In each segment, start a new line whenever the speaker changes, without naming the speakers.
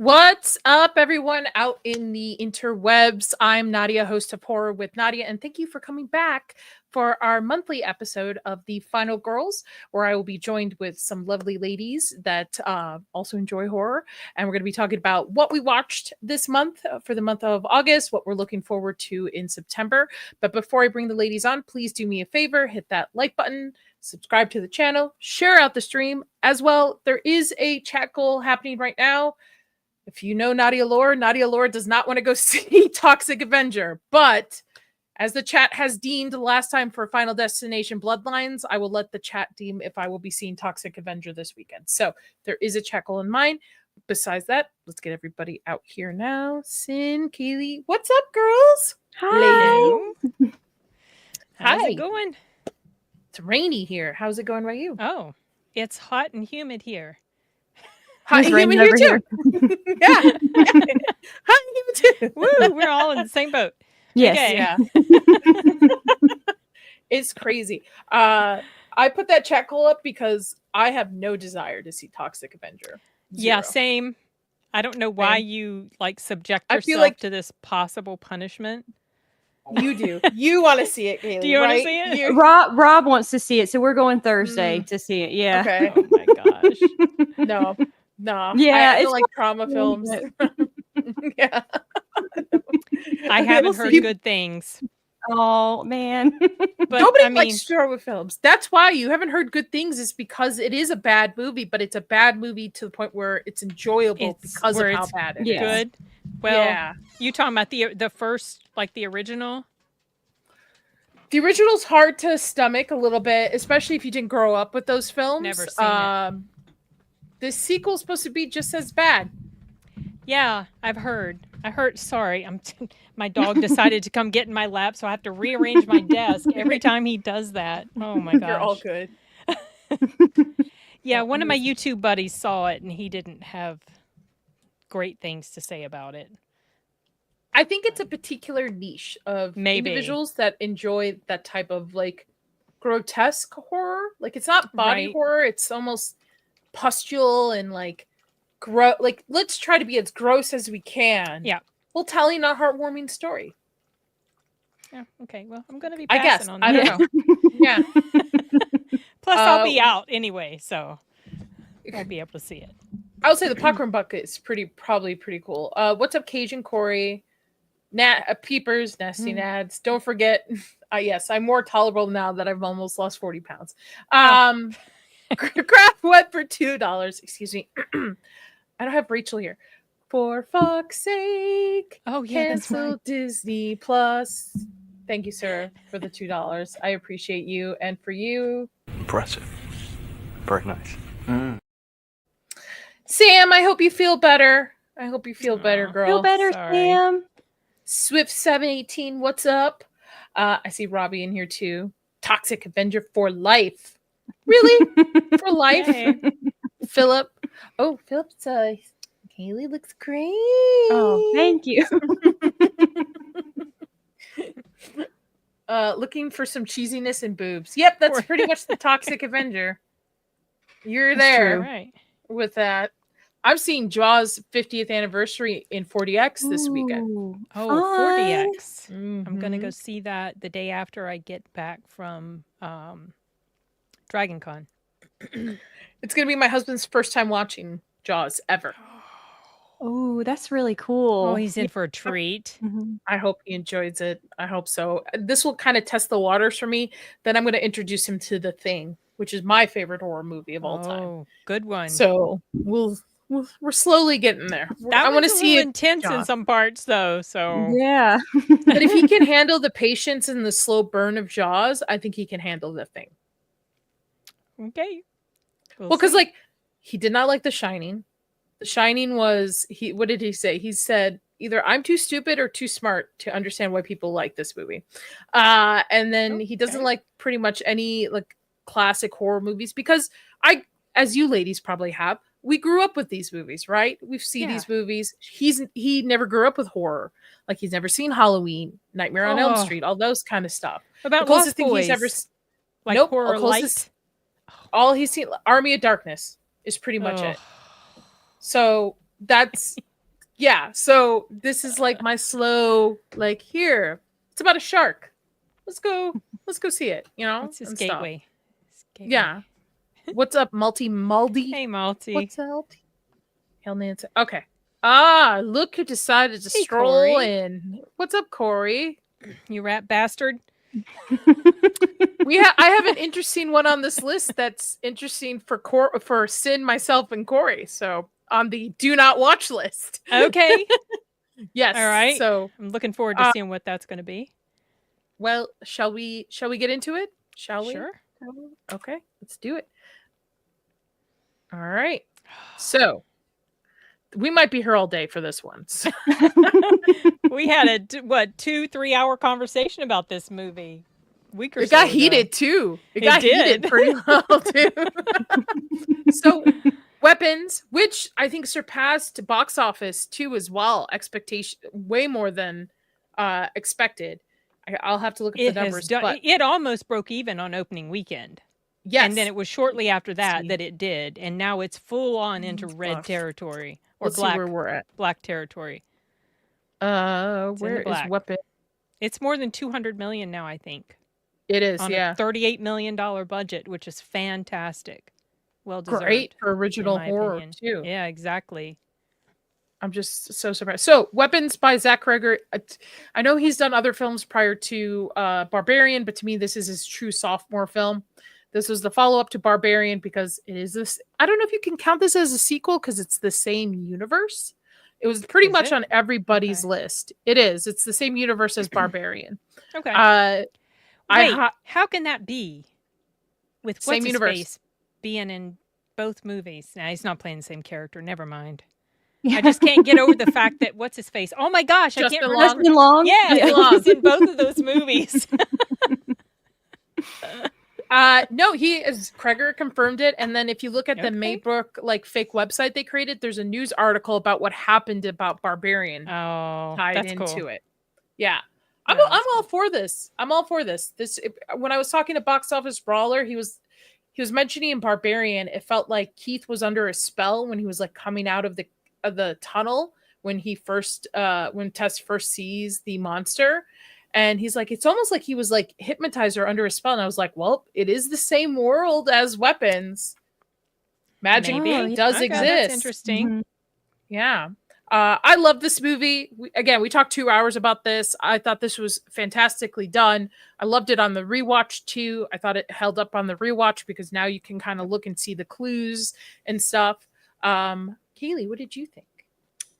What's up, everyone out in the interwebs? I'm Nadia, host of Horror with Nadia, and thank you for coming back for our monthly episode of The Final Girls, where I will be joined with some lovely ladies that also enjoy horror. And we're going to be talking about what we watched this month for the month of August, what we're looking forward to in September. But before I bring the ladies on, please do me a favor, hit that like button, subscribe to the channel, share out the stream. As well, there is a chat goal happening right now. If you know Nadia Lore does not want to go see Toxic Avenger, but as the chat has deemed the last time for Final Destination Bloodlines, I will let the chat deem if I will be seeing Toxic Avenger this weekend. So there is a chat goal in mind. Besides that, let's get everybody out here now. Sin, Kaylee, what's up, girls?
Hi.
How's
Hi.
it going?
It's rainy here. How's it going by you?
Oh, it's hot and humid here.
Hot and humid
over
here too. Yeah. Hot and humid too.
Woo, we're all in the same boat.
Yes.
Okay.
Yeah. It's crazy. I put that chat goal up because I have no desire to see Toxic Avenger.
Yeah,
Zero.
same. I don't know why
Same.
you subject
I
yourself
feel like-
to this possible punishment.
You do. You want to see it, Kaylee.
Do you wanna
right?
see it?
You-
Rob wants to see it, so we're going Thursday to see it. Yeah.
Okay.
Oh my gosh.
No.
Yeah,
I
it's
don't like trauma films. Yeah.
I haven't
We'll
heard
see.
good things.
Oh man.
But
Nobody
I mean,
likes trauma films. That's why you haven't heard good things, is because it is a bad movie, but it's a bad movie to the point where it's enjoyable
It's
because of
where
how
it's
bad it is.
Yeah.
good. Well,
Yeah.
you talking about the first, like the original?
The original's hard to stomach a little bit, especially if you didn't grow up with those films.
Never seen it.
The sequel's supposed to be just as bad.
Yeah, I've heard. Sorry, my dog decided to come get in my lap, so I have to rearrange my desk every time he does that. Oh my gosh.
You're all good.
Yeah, one of my YouTube buddies saw it and he didn't have great things to say about it.
I think it's a particular niche of
Maybe.
individuals that enjoy that type of like grotesque horror. Like it's not body
Right.
horror, it's almost pustule and like like let's try to be as gross as we can.
Yeah.
While telling a heartwarming story.
Yeah, okay. Well, I'm going to be
I
passing
guess.
on
I
that.
don't know. Yeah.
Plus, I'll be out anyway, so I won't be able to see it.
I would say the popcorn bucket is probably pretty cool. What's up, Cajun Corey? Peepers, Nasty Nads. Don't forget, yes, I'm more tolerable now that I've almost lost 40 pounds. Craft Web for $2. Excuse me. I don't have Rachel here. For fuck's sake.
Oh, yeah, that's
Cancel
right.
Disney Plus. Thank you, sir, for the $2. I appreciate you. And for you,
Impressive. Very nice.
Sam, I hope you feel better. I hope you feel better,
Aw.
girl.
Feel better,
Sorry.
Sam.
Swift 718, what's up? I see Robbie in here too. Toxic Avenger for life. Really? For life?
Yay.
Philip. Oh, Philip's Kaylee looks great.
Oh, thank you.
Looking for some cheesiness and boobs. Yep, that's pretty much the Toxic Avenger. You're
That's
there
All right.
with that. I'm seeing Jaws 50th anniversary in 40X this weekend.
Ooh,
Oh,
fun.
40X. I'm going to
Mhm.
go see that the day after I get back from Dragon Con.
It's going to be my husband's first time watching Jaws ever.
Oh, that's really cool.
Oh, he's in for a treat.
Mhm.
I hope he enjoys it. I hope so. This will kind of test the waters for me. Then I'm going to introduce him to The Thing, which is my favorite horror movie of all time.
Oh, good one.
So we're slowly getting there.
that
I want to
one's a
see
little
it.
intense in
Jaws.
some parts, though. So
Yeah.
But if he can handle the patience and the slow burn of Jaws, I think he can handle The Thing.
okay. We'll
Well, because
see.
like he did not like The Shining. The Shining was what did he say? He said either I'm too stupid or too smart to understand why people like this movie. And then he doesn't
Okay.
like pretty much any like classic horror movies because as you ladies probably have, we grew up with these movies, right? We've seen
Yeah.
these movies. He never grew up with horror. Like he's never seen Halloween, Nightmare on Elm
Oh.
Street, all those kind of stuff.
About
The closest
Lost
thing
Boys,
he's ever
like
nope,
horror
closest-
light.
all he's seen Army of Darkness is pretty much it.
Oh.
So that's Yeah, so this is like my slow, like, here. It's about a shark. Let's go see it, you know?
What's his
and stuff.
gateway? His gateway.
Yeah. What's up, Malty?
Hey, Malty.
What's up? Hell, Nancy. Okay. Ah, look who decided to
Hey,
stroll
Corey.
in. What's up, Corey?
You rat bastard.
I have an interesting one on this list that's interesting for Sin, myself, and Corey. So on the do not watch list.
Okay.
Yes.
All right.
So
I'm looking forward to seeing what that's going to be.
well, shall we get into it? Shall we?
Sure.
Okay, let's do it. All right. So we might be here all day for this one. So.
We had a 2-3 hour conversation about this movie. Week or
It
so
got
ago.
heated too. It
It
got
did.
heated pretty well too. So Weapons, which I think surpassed box office too as well, expectation way more than expected. I'll have to look at the numbers. But
It almost broke even on opening weekend.
yes,
And then it was shortly after
See.
that it did. And now it's full on into red
Rough.
territory or
let's see where we're at.
black territory.
Where
the
is
black.
Weapon?
It's more than 200 million now, I think.
It is,
On
yeah.
a $38 million budget, which is fantastic. Well deserved.
Great for original
in my
horror
opinion.
too.
Yeah, exactly.
I'm just so surprised. So, Weapons by Zach Cregger. I know he's done other films prior to Barbarian, but to me, this is his true sophomore film. This was the follow-up to Barbarian because it is this. I don't know if you can count this as a sequel because it's the same universe. It was pretty
Is
much
it?
on everybody's
Okay.
list. It is. It's the same universe as Barbarian.
Okay. Wait,
I
how can that be? With
Same
what's his
universe.
face being in both movies. Nah, he's not playing the same character. Never mind.
Yeah.
I just can't get over the fact that what's his face? Oh my gosh, I
Justin
can't
Long.
remember.
Justin Long.
Yeah,
Justin
he
Long.
was in both of those movies.
No, he is. Kreger confirmed it, and then if you look at the
Okay.
Maybrook like fake website they created, there's a news article about what happened about Barbarian
Oh,
tied
that's
into
cool.
it. Yeah,
Yeah,
I'm
that's
all for this. I'm all for this. When I was talking to Box Office Brawler, he was mentioning in Barbarian, it felt like Keith was under a spell when he was like coming out of the tunnel when Tess first sees the monster. And he's like, it's almost like he was like hypnotized or under a spell. And I was like, well, it is the same world as Weapons. Magic
Maybe.
does
Okay,
exist.
That's interesting.
Mhm.
Yeah. I love this movie. We talked 2 hours about this. I thought this was fantastically done. I loved it on the rewatch too. I thought it held up on the rewatch because now you can kind of look and see the clues and stuff. Kaylee, what did you think?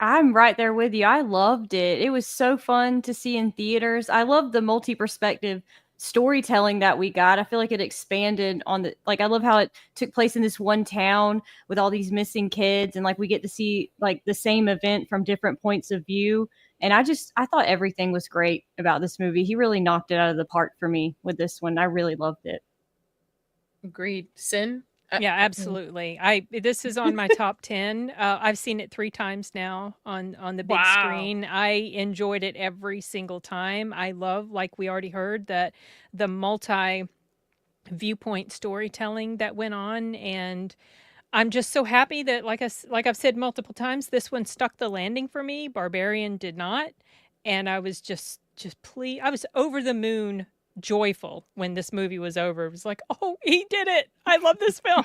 I'm right there with you. I loved it. It was so fun to see in theaters. I love the multi-perspective storytelling that we got. I feel like it expanded on I love how it took place in this one town with all these missing kids, and like we get to see like the same event from different points of view. And I thought everything was great about this movie. He really knocked it out of the park for me with this one. I really loved it.
Agreed. Sin?
Yeah, absolutely. This is on my top 10. I've seen it 3 times now on the big
Wow.
screen. I enjoyed it every single time. I love, like we already heard, that the multi viewpoint storytelling that went on, and I'm just so happy that like I've said multiple times, this one stuck the landing for me. Barbarian did not, and I was just pleased. I was over the moon joyful when this movie was over. It was like, oh, he did it. I love this film.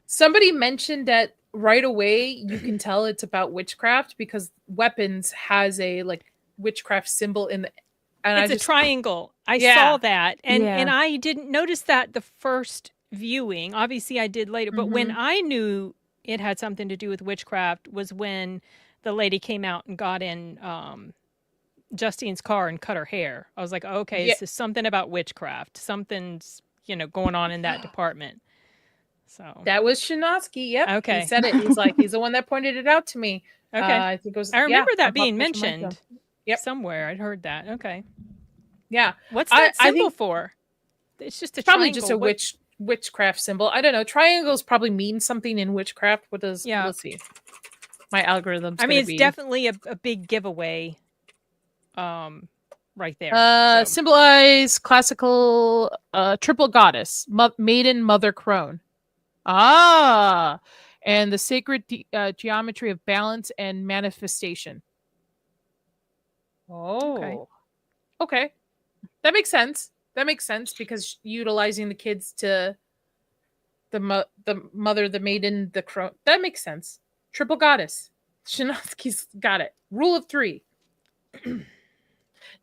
Somebody mentioned that right away you can tell it's about witchcraft because Weapons has a like witchcraft symbol in the and
It's a triangle. I
Yeah.
saw that, and
Yeah.
I didn't notice that the first viewing. Obviously, I did later, but when I knew it had something to do with witchcraft was when the lady came out and got in Justine's car and cut her hair. I was like, okay,
Yeah.
this is something about witchcraft. Something's going on in that department. So
That was Shinosky. Yep.
Okay.
He said it. He's like, he's the one that pointed it out to me.
okay,
I think it was.
I remember
yeah,
that being
Pop Culture Micro.
mentioned.
Yep.
Somewhere I'd heard that. Okay,
Yeah.
what's
I-
that
I
symbol
think-
for? It's just a
Probably
triangle.
just a
What-
witchcraft symbol. I don't know. Triangles probably mean something in witchcraft. What does?
Yeah.
Let's see. My algorithm's.
I mean,
gonna
it's
be,
definitely a big giveaway. Right there. So,
symbolize classical triple goddess, maiden, mother, crone. Ah, and the sacred geometry of balance and manifestation. Oh, okay. That makes sense. That makes sense because utilizing the kids to the mother, the maiden, the crone. That makes sense. Triple goddess. Shinatsky's got it. Rule of 3.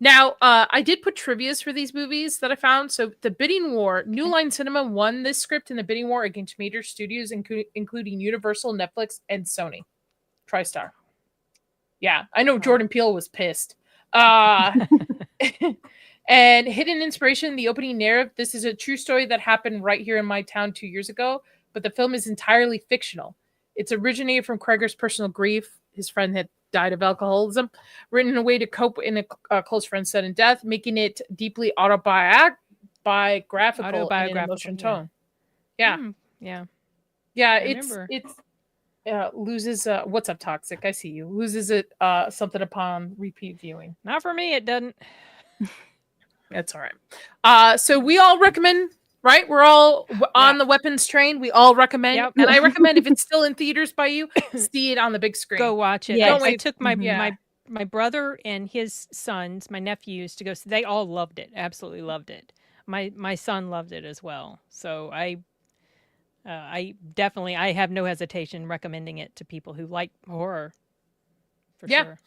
Now, I did put trivias for these movies that I found. So, The Bidding War, New Line Cinema won this script in the bidding war against major studios, including Universal, Netflix, and Sony. TriStar. Yeah, I know Jordan Peele was pissed. And Hidden Inspiration, the opening narrative. This is a true story that happened right here in my town 2 years ago, but the film is entirely fictional. It's originated from Kreger's personal grief. His friend had died of alcoholism, written in a way to cope in a close friend's sudden death, making it deeply autobiographical in an emotional tone. Yeah. It's loses what's up, Toxic? I see you. Loses it something upon repeat viewing.
Not for me, it doesn't.
That's all right. So we all recommend, right? We're all on the weapons train. We all recommend. Yep. And I recommend if it's still in theaters by you, see it on the big screen.
Go watch it.
Yes.
I took my brother and his sons, my nephews, to go see. They all loved it. Absolutely loved it. My son loved it as well. So I definitely, I have no hesitation recommending it to people who like horror. For sure.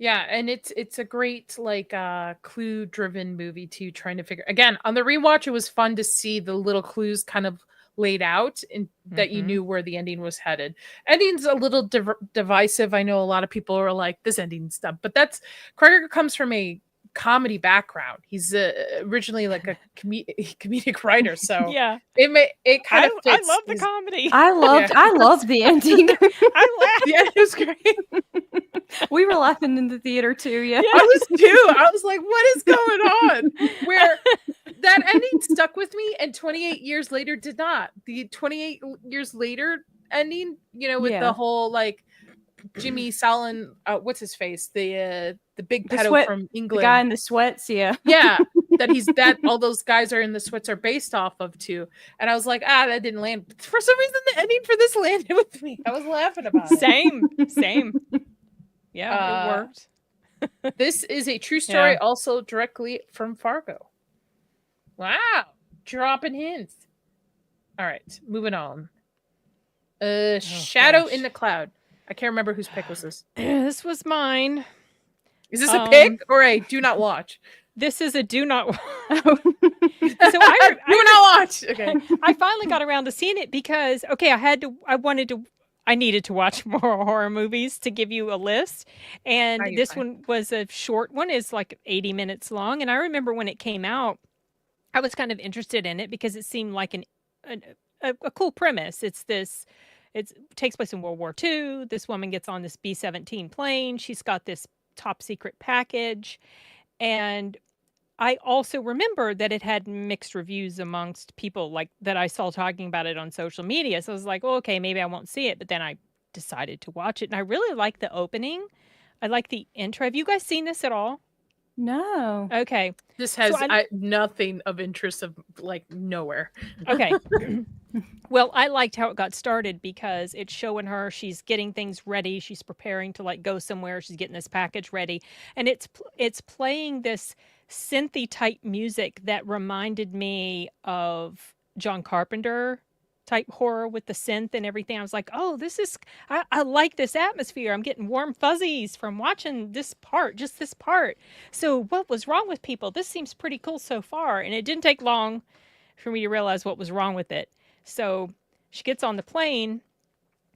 Yeah, and it's a great clue driven movie too, trying to figure again on the rewatch. It was fun to see the little clues kind of laid out and that you knew where the ending was headed. Ending's a little divisive. I know a lot of people are like, this ending's dumb, but Kreger comes from a comedy background. He's originally like a comedic writer, so it kind of fits.
I love the comedy.
I loved the ending.
I laughed.
Yeah, it was great.
We were laughing in the theater too. Yeah,
I was too. I was like, what is going on? Where that ending stuck with me, and 28 years later did not. The 28 years later ending, with the whole Jimmy Fallon, what's his face? The big pedo from England.
The guy in the sweats, yeah.
Yeah. All those guys are in the sweats are based off of too. And I was like, that didn't land. For some reason the ending for this landed with me. I was laughing about it.
Same. Yeah, it worked.
This is a true story, also directly from Fargo. Wow. Dropping hints. All right, moving on. Shadow in the Cloud. I can't remember whose pick was this.
This was mine.
Is this a pick or a do not watch?
This is a do not watch.
Do not watch. Okay.
I finally got around to seeing it because I needed to watch more horror movies to give you a list. And this one was a short one. It's like 80 minutes long. And I remember when it came out, I was kind of interested in it because it seemed like a cool premise. It takes place in World War II. This woman gets on this B-17 plane. She's got this top secret package. And I also remember that it had mixed reviews amongst people that I saw talking about it on social media. So I was like, okay, maybe I won't see it. But then I decided to watch it. And I really like the opening. I like the intro. Have you guys seen this at all?
No.
Okay.
This has nothing of interest of nowhere.
Okay. Well, I liked how it got started because it's showing her she's getting things ready. She's preparing to go somewhere. She's getting this package ready. And it's playing this synthy type music that reminded me of John Carpenter type horror with the synth and everything. I was like, oh, I like this atmosphere. I'm getting warm fuzzies from watching just this part. So what was wrong with people? This seems pretty cool so far. And it didn't take long for me to realize what was wrong with it. So she gets on the plane.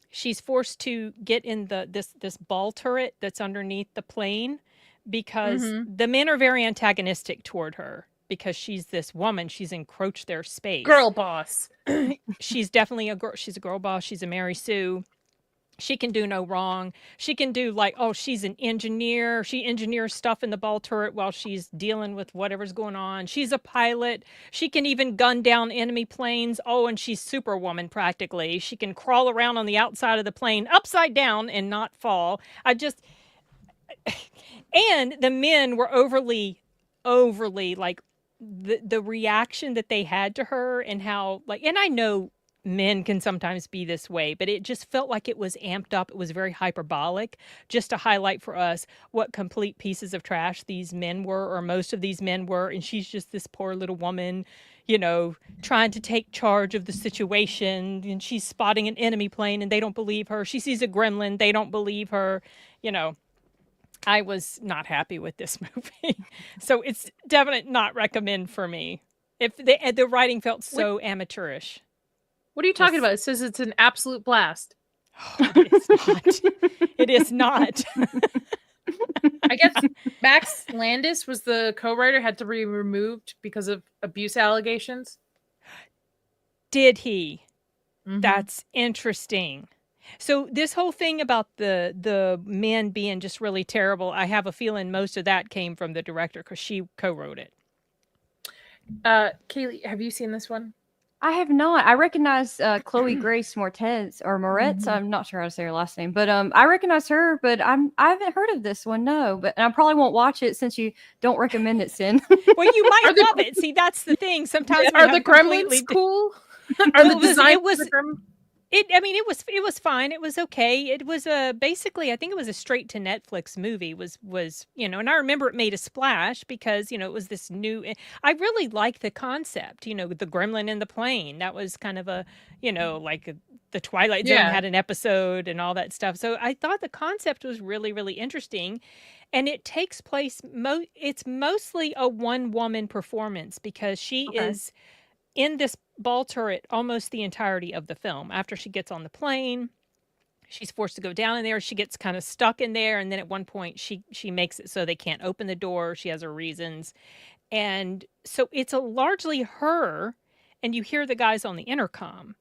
She's forced to get in this ball turret that's underneath the plane because the men are very antagonistic toward her because she's this woman. She's encroached their space.
Girl boss.
She's definitely a girl. She's a girl boss. She's a Mary Sue. She can do no wrong. She can do she's an engineer. She engineers stuff in the ball turret while she's dealing with whatever's going on. She's a pilot. She can even gun down enemy planes. Oh, and she's Superwoman practically. She can crawl around on the outside of the plane upside down and not fall. And the men were overly the reaction that they had to her and how and I know men can sometimes be this way, but it just felt like it was amped up. It was very hyperbolic, just to highlight for us what complete pieces of trash these men were, or most of these men were. And she's just this poor little woman, trying to take charge of the situation. And she's spotting an enemy plane and they don't believe her. She sees a gremlin, they don't believe her. I was not happy with this movie. So it's definitely not recommend for me. If the writing felt so amateurish.
What are you talking about? It says it's an absolute blast.
Oh, it is not. It is not.
I guess Max Landis was the co-writer, had to be removed because of abuse allegations.
Did he?
Mhm.
That's interesting. So this whole thing about the men being just really terrible, I have a feeling most of that came from the director because she co-wrote it.
Kaylee, have you seen this one?
I have not. I recognize Chloe Grace Moretz or Moretz.
Mhm.
I'm not sure how to say her last name, but I recognize her. But I haven't heard of this one. No, but and I probably won't watch it since you don't recommend it, Sin.
Well, you might love it. See, that's the thing. Sometimes we
Are
have
the gremlins
completely
cool? Are
Well,
the designs
it was
of the gremlins?
it was fine. It was okay. It was basically, I think it was a straight to Netflix movie was and I remember it made a splash because, it was this new I really liked the concept, the gremlin in the plane. That was kind of a, the Twilight Zone
Yeah.
had an episode and all that stuff. So I thought the concept was really, really interesting. And it takes place it's mostly a one woman performance because she
Okay.
is in this ball turret almost the entirety of the film. After she gets on the plane, she's forced to go down in there. She gets kind of stuck in there, and then at one point she makes it so they can't open the door. She has her reasons. And so it's a largely her, and you hear the guys on the intercom.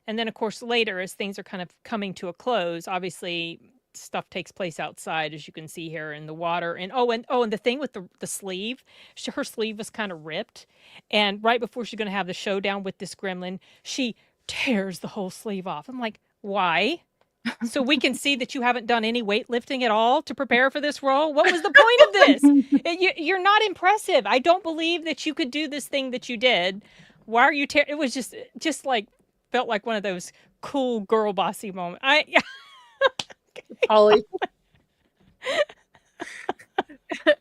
And then of course later, as things are kind of coming to a close, obviously stuff takes place outside, as you can see here in the water. And and the thing with the sleeve, her sleeve was kind of ripped, and right before she's going to have the showdown with this gremlin, she tears the whole sleeve off. I'm like, why? So we can see that you haven't done any weightlifting at all to prepare for this role. What was the point of this? You're not impressive. I don't believe that you could do this thing that you did. Why are you it was just like felt like one of those cool girl bossy moments.
Polly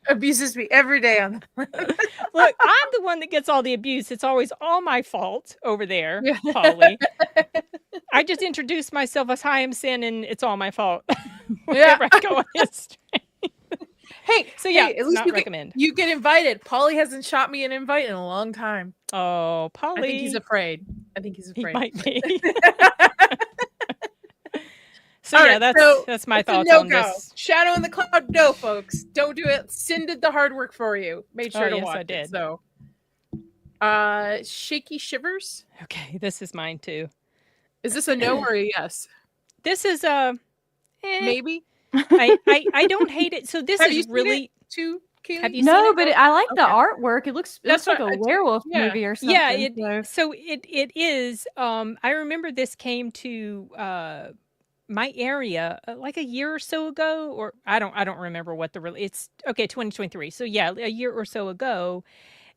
abuses me every day on
Look, I'm the one that gets all the abuse. It's always all my fault over there,
Yeah.
Polly. I just introduce myself as hi, I'm Sin, and it's all my fault.
Yeah.
Whenever I go on history.
Hey,
So yeah,
at least
not recommend.
you get invited. Polly hasn't shot me an invite in a long time.
Oh, Polly.
I think he's afraid.
He might be.
All
Yeah,
right,
that's my
it's a
thoughts on
no-go.
this.
Shadow in the Cloud, no, folks. Don't do it. Sin did the hard work for you. Made sure to
yes,
watch
I
it.
did.
So, Shaky Shivers.
Okay, this is mine too.
Is this a no or a yes?
This is
Maybe.
I don't hate it. So this
Have you
is
seen
really
it too, Kaylee?
Have you
No,
seen it?
but I like the
Okay.
artwork. It looks
That's
like
what
a
I do.
werewolf
Yeah.
movie or something.
Yeah,
so.
it is. I remember this came to my area like a year or so ago, or I don't remember what it's 2023. So yeah, a year or so ago.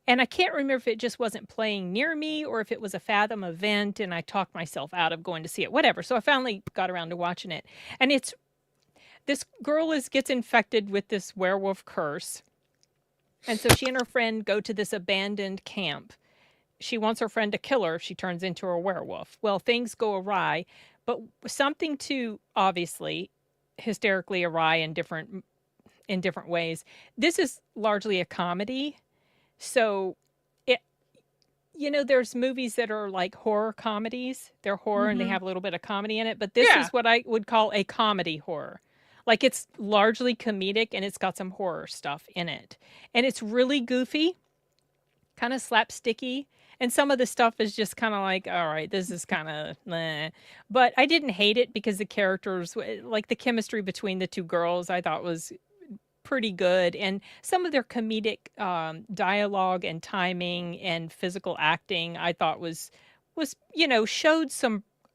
And I can't remember if it just wasn't playing near me or if it was a Fathom event and I talked myself out of going to see it, whatever. So I finally got around to watching it. And this girl gets infected with this werewolf curse. And so she and her friend go to this abandoned camp. She wants her friend to kill her if she turns into a werewolf. Well, things go awry, but something too obviously hysterically awry in different ways. This is largely a comedy. So there's movies that are like horror comedies. They're horror and they
Mhm.
have a little bit of comedy in it, but this
Yeah.
is what I would call a comedy horror. Like it's largely comedic and it's got some horror stuff in it. And it's really goofy, kind of slapsticky. And some of the stuff is just kind of like, all right, this is kind of meh. But I didn't hate it because the characters, like the chemistry between the two girls, I thought was pretty good. And some of their comedic dialogue and timing and physical acting, I thought was showed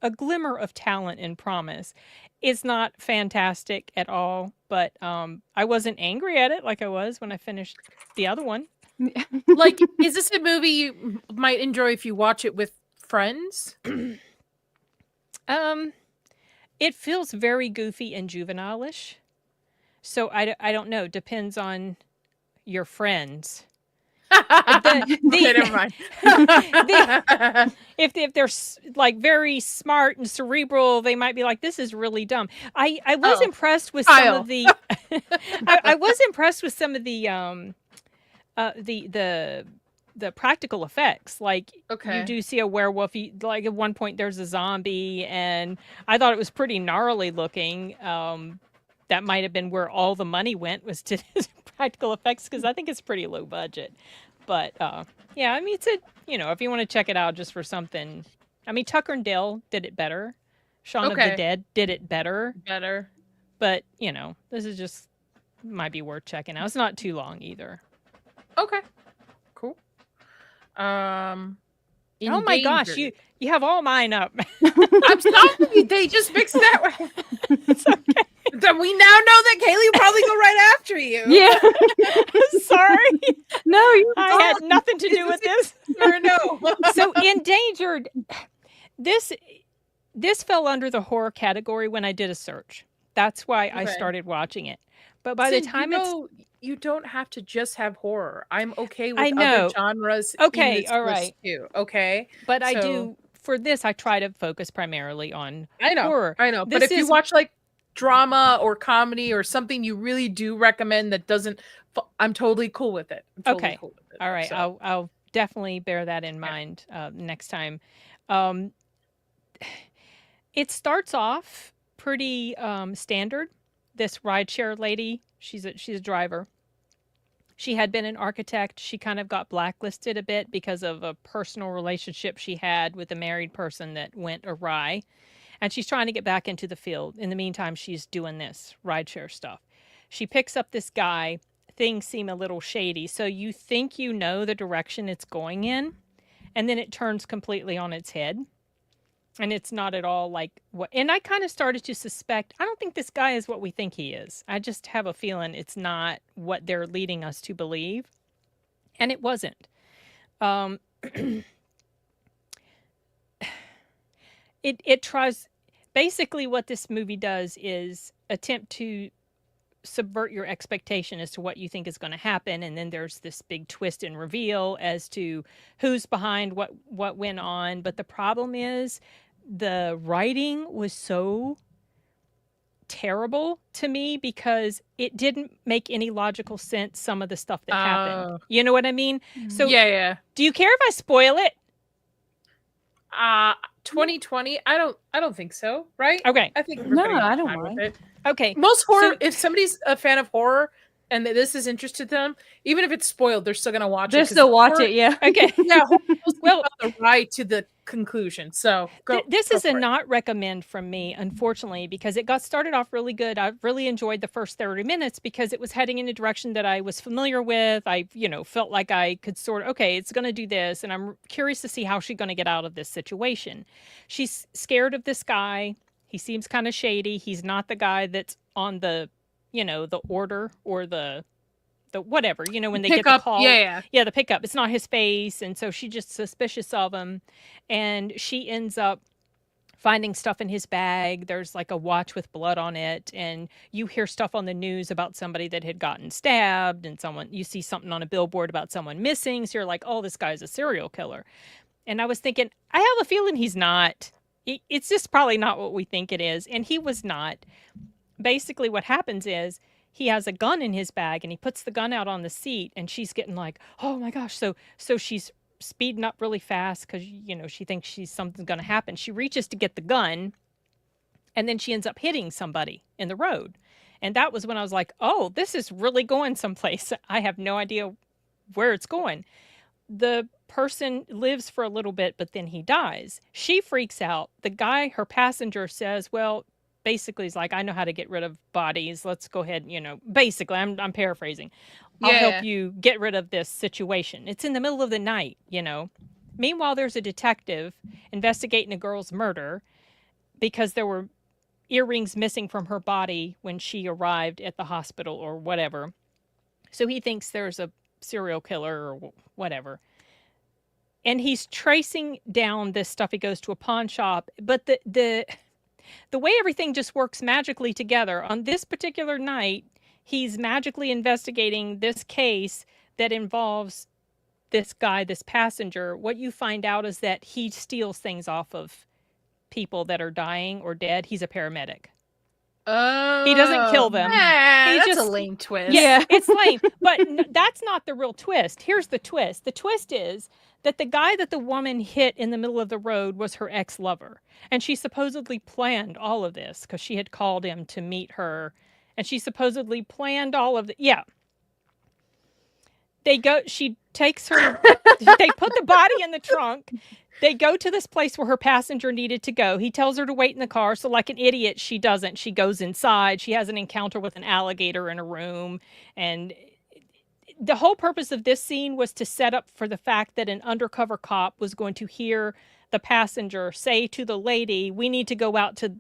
a glimmer of talent and promise. It's not fantastic at all, but I wasn't angry at it like I was when I finished the other one.
Like, is this a movie you might enjoy if you watch it with friends?
Um, it feels very goofy and juvenile-ish. So I don't know. Depends on your friends.
Okay, never mind.
If they're like very smart and cerebral, they might be like, "This is really dumb." I was
Oh,
impressed with some
Kyle.
of the. I was impressed with some of the the practical effects. Like you
Okay.
do see a werewolf. Like at one point, there's a zombie, and I thought it was pretty gnarly looking. That might have been where all the money went, was to practical effects, because I think it's pretty low budget. But yeah, I mean, it's a, if you want to check it out just for something. I mean, Tucker and Dale did it better. Shaun of the
Okay.
Dead did it better.
Better.
But this is just might be worth checking out. It's not too long either.
Okay. Cool.
Oh my gosh, you have all mine up.
I'm sorry, they just mixed that way.
It's okay.
So we now know that Kaylee will probably go right after you.
Yeah.
Sorry.
No, you're
I had nothing to do with this.
Or no.
So Endangered, this fell under the horror category when I did a search. That's why I
Okay.
started watching it. But by the time
you don't have to just have horror. I'm okay with
I know.
other genres.
Okay,
in this
all
list
right.
Too. Okay.
But I
So-
do, for this, I try to focus primarily on
I know.
horror.
I know. But
This
if you
is-
watch like drama or comedy or something you really do recommend that doesn't, I'm totally cool with it. I'm totally
Okay.
cool with it.
All right,
So,
I'll definitely bear that in mind next time. It starts off pretty standard. This rideshare lady, she's a driver. She had been an architect. She kind of got blacklisted a bit because of a personal relationship she had with a married person that went awry. And she's trying to get back into the field. In the meantime, she's doing this rideshare stuff. She picks up this guy. Things seem a little shady. So you think you know the direction it's going in, and then it turns completely on its head. And it's not at all like what. And I kind of started to suspect, I don't think this guy is what we think he is. I just have a feeling it's not what they're leading us to believe. And it wasn't. It tries, basically what this movie does is attempt to subvert your expectation as to what you think is going to happen, and then there's this big twist and reveal as to who's behind what went on. But the problem is the writing was so terrible to me because it didn't make any logical sense, some of the stuff that happened. You know what I mean? So
yeah.
do you care if I spoil it?
2020. I don't think so. Right?
Okay.
I think
No,
everybody
I
will be
don't
fine with
mind.
it.
Okay.
Most horror,
So-
if somebody's a fan of horror and this is interested to them, even if it's spoiled, they're still gonna watch it.
They'll
'cause
still watch
horror-
it, yeah.
Okay.
Yeah, horror goes
Well-
about the ride to the conclusion. So go.
This
go
is a
for it.
not recommend from me, unfortunately, because it got started off really good. I really enjoyed the first 30 minutes because it was heading in a direction that I was familiar with. I, felt like I could okay, it's going to do this. And I'm curious to see how she's going to get out of this situation. She's scared of this guy. He seems kind of shady. He's not the guy that's on the, the order or the whatever, when they get the
Pickup,
call.
yeah.
The pickup. It's not his face. And so she's just suspicious of him. And she ends up finding stuff in his bag. There's like a watch with blood on it. And you hear stuff on the news about somebody that had gotten stabbed, and you see something on a billboard about someone missing. So you're like, oh, this guy's a serial killer. And I was thinking, I have a feeling he's not. It's just probably not what we think it is. And he was not. Basically what happens is, he has a gun in his bag and he puts the gun out on the seat, and she's getting like, oh my gosh. So she's speeding up really fast because, she thinks something's going to happen. She reaches to get the gun, and then she ends up hitting somebody in the road. And that was when I was like, oh, this is really going someplace. I have no idea where it's going. The person lives for a little bit, but then he dies. She freaks out. The guy, her passenger, says, well, basically he's like, I know how to get rid of bodies. Let's go ahead. Basically, I'm paraphrasing. I'll help you get rid of this situation. It's in the middle of the night, Meanwhile, there's a detective investigating a girl's murder because there were earrings missing from her body when she arrived at the hospital or whatever. So he thinks there's a serial killer or whatever. and he's tracing down this stuff. He goes to a pawn shop, but the way everything just works magically together on this particular night, he's magically investigating this case that involves this guy, this passenger. What you find out is that he steals things off of people that are dying or dead. He's a paramedic.
Oh,
He doesn't kill them. He
That's a
just-
lame twist.
Yeah, it's lame, but that's not the real twist. Here's the twist. The twist is that the guy that the woman hit in the middle of the road was her ex-lover. And she supposedly planned all of this because she had called him to meet her. And she supposedly planned all of yeah. She takes her, they put the body in the trunk. They go to this place where her passenger needed to go. He tells her to wait in the car. So like an idiot, she doesn't. She goes inside. She has an encounter with an alligator in a room. And the whole purpose of this scene was to set up for the fact that an undercover cop was going to hear the passenger say to the lady, we need to go out to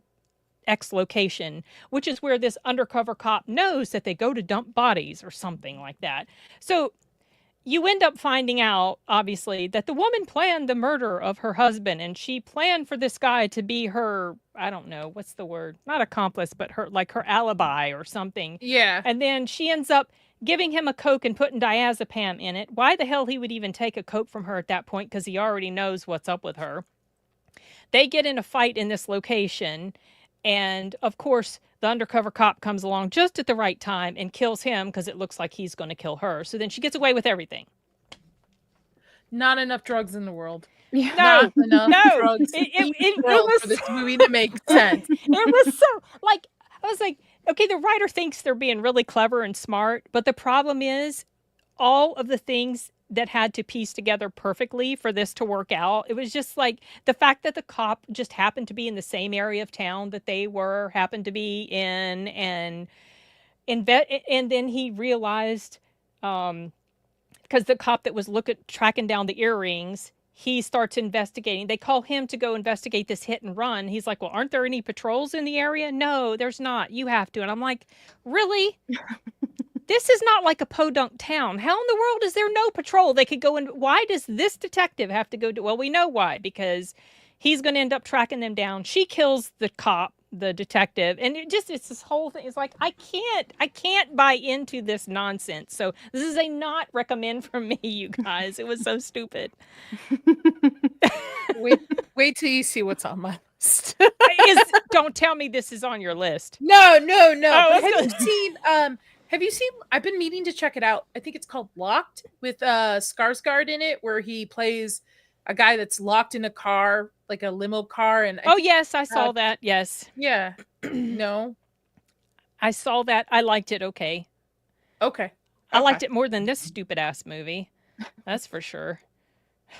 X location, which is where this undercover cop knows that they go to dump bodies or something like that. So you end up finding out, obviously, that the woman planned the murder of her husband, and she planned for this guy to be her, I don't know, what's the word? Not accomplice, but her alibi or something.
Yeah.
And then she ends up giving him a Coke and putting diazepam in it. Why the hell he would even take a Coke from her at that point? Because he already knows what's up with her. They get in a fight in this location. And of course, the undercover cop comes along just at the right time and kills him because it looks like he's going to kill her. So then she gets away with everything.
Not enough drugs in the world.
Yeah.
Not enough
no,
drugs
it
for this movie to make sense.
It was so, like, I was like, okay, the writer thinks they're being really clever and smart, but the problem is all of the things that had to piece together perfectly for this to work out. It was just like the fact that the cop just happened to be in the same area of town that they happened to be in, and then he realized, because the cop that was tracking down the earrings, he starts investigating. They call him to go investigate this hit and run. He's like, well, aren't there any patrols in the area? No, there's not. You have to. And I'm like, really? This is not like a podunk town. How in the world is there no patrol? They could go in. Why does this detective have to go do? Well, we know why, because he's going to end up tracking them down. She kills the cop, the detective, and it's this whole thing. It's like, I can't buy into this nonsense. So this is a not recommend from me, you guys. It was so stupid.
Wait till you see what's on my list.
Don't tell me this is on your list.
No.
Oh,
Have you seen? I've been meaning to check it out. I think it's called Locked with Skarsgård in it, where he plays a guy that's locked in a car, like a limo car. And
Yes, I saw that. Yes.
Yeah. No.
I saw that. I liked it. Okay. I liked it more than this stupid ass movie. That's for sure.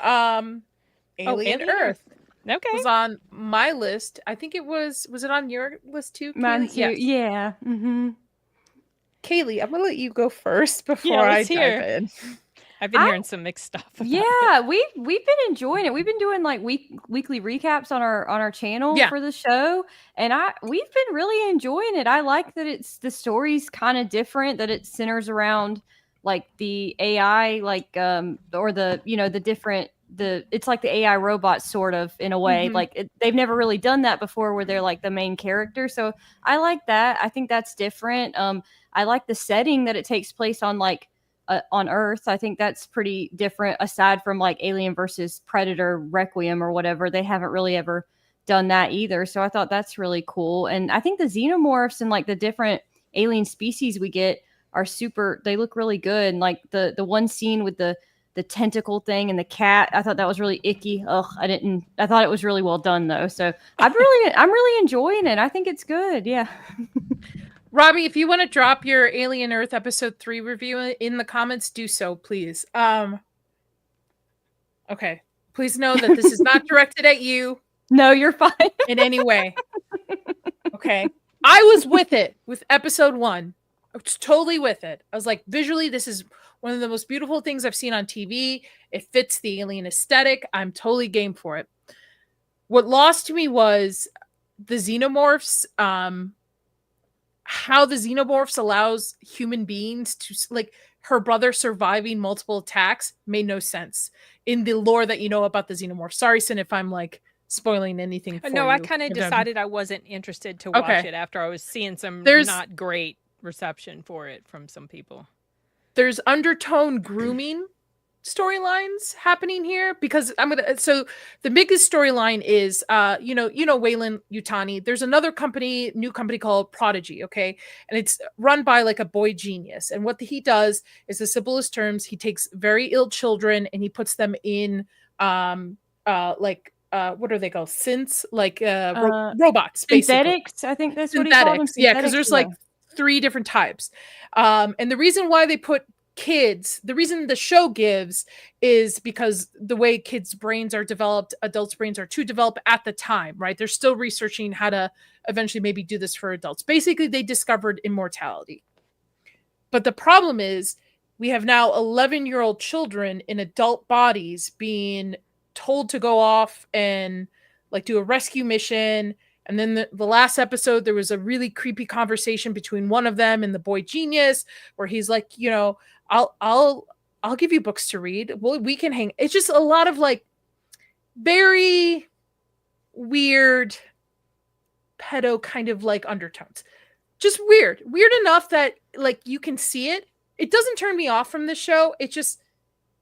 Alien
Alien
Earth
Okay.
was on my list. I think it was it on your list too?
Mine
Kaylee?
too.
Yes.
Yeah. Mm-hmm.
Kaylee, I'm gonna let you go first before
Yeah,
I
let's
dive
hear.
in.
I've been hearing some mixed stuff. about it.
Yeah, we've been enjoying it. We've been doing like weekly recaps on our channel
Yeah.
for the show, and we've been really enjoying it. I like that the story's kind of different, that it centers around like the AI, like or the the different it's like the AI robots sort of in a way.
Mhm.
Like they've never really done that before, where they're like the main character. So I like that. I think that's different. I like the setting that it takes place on, like on Earth. I think that's pretty different, aside from like Alien versus Predator Requiem or whatever. They haven't really ever done that either. So I thought that's really cool. And I think the xenomorphs and like the different alien species we get are they look really good. And like the one scene with the tentacle thing and the cat, I thought that was really icky. I thought it was really well done though. So I'm really enjoying it. I think it's good. Yeah.
Robbie, if you want to drop your Alien Earth episode 3 review in the comments, do so, please. Okay. Please know that this is not directed at you
No, you're fine.
in any way. Okay. I was with it with episode 1. I was totally with it. I was like, visually, this is one of the most beautiful things I've seen on TV. It fits the alien aesthetic. I'm totally game for it. What lost me was the xenomorphs, how the xenomorphs allows human beings to, like, her brother surviving multiple attacks made no sense in the lore that you know about the Xenomorph. Sorry, Sin, if I'm like spoiling anything for
No,
you.
I kind of decided I wasn't interested to watch it after I was seeing some not great reception for it from some people.
There's undertone grooming storylines happening here because so the biggest storyline is Weyland Yutani. There's another new company called Prodigy, okay, and it's run by like a boy genius, and what he does is, the simplest terms, he takes very ill children and he puts them in what are they called, synths, like robots, basically.
Synthetics, I think that's what he called them.
Yeah, because there's like 3 different types, and the reason why they put kids, the reason the show gives is because the way kids' brains are developed, adults' brains are too developed at the time, right? They're still researching how to eventually maybe do this for adults. Basically, they discovered immortality. But the problem is we have now 11-year-old children in adult bodies being told to go off and like do a rescue mission. And then the last episode, there was a really creepy conversation between one of them and the boy genius, where he's like, I'll give you books to read. Well, we can hang. It's just a lot of like very weird pedo kind of like undertones. Just weird enough that like you can see it. It doesn't turn me off from this show. It just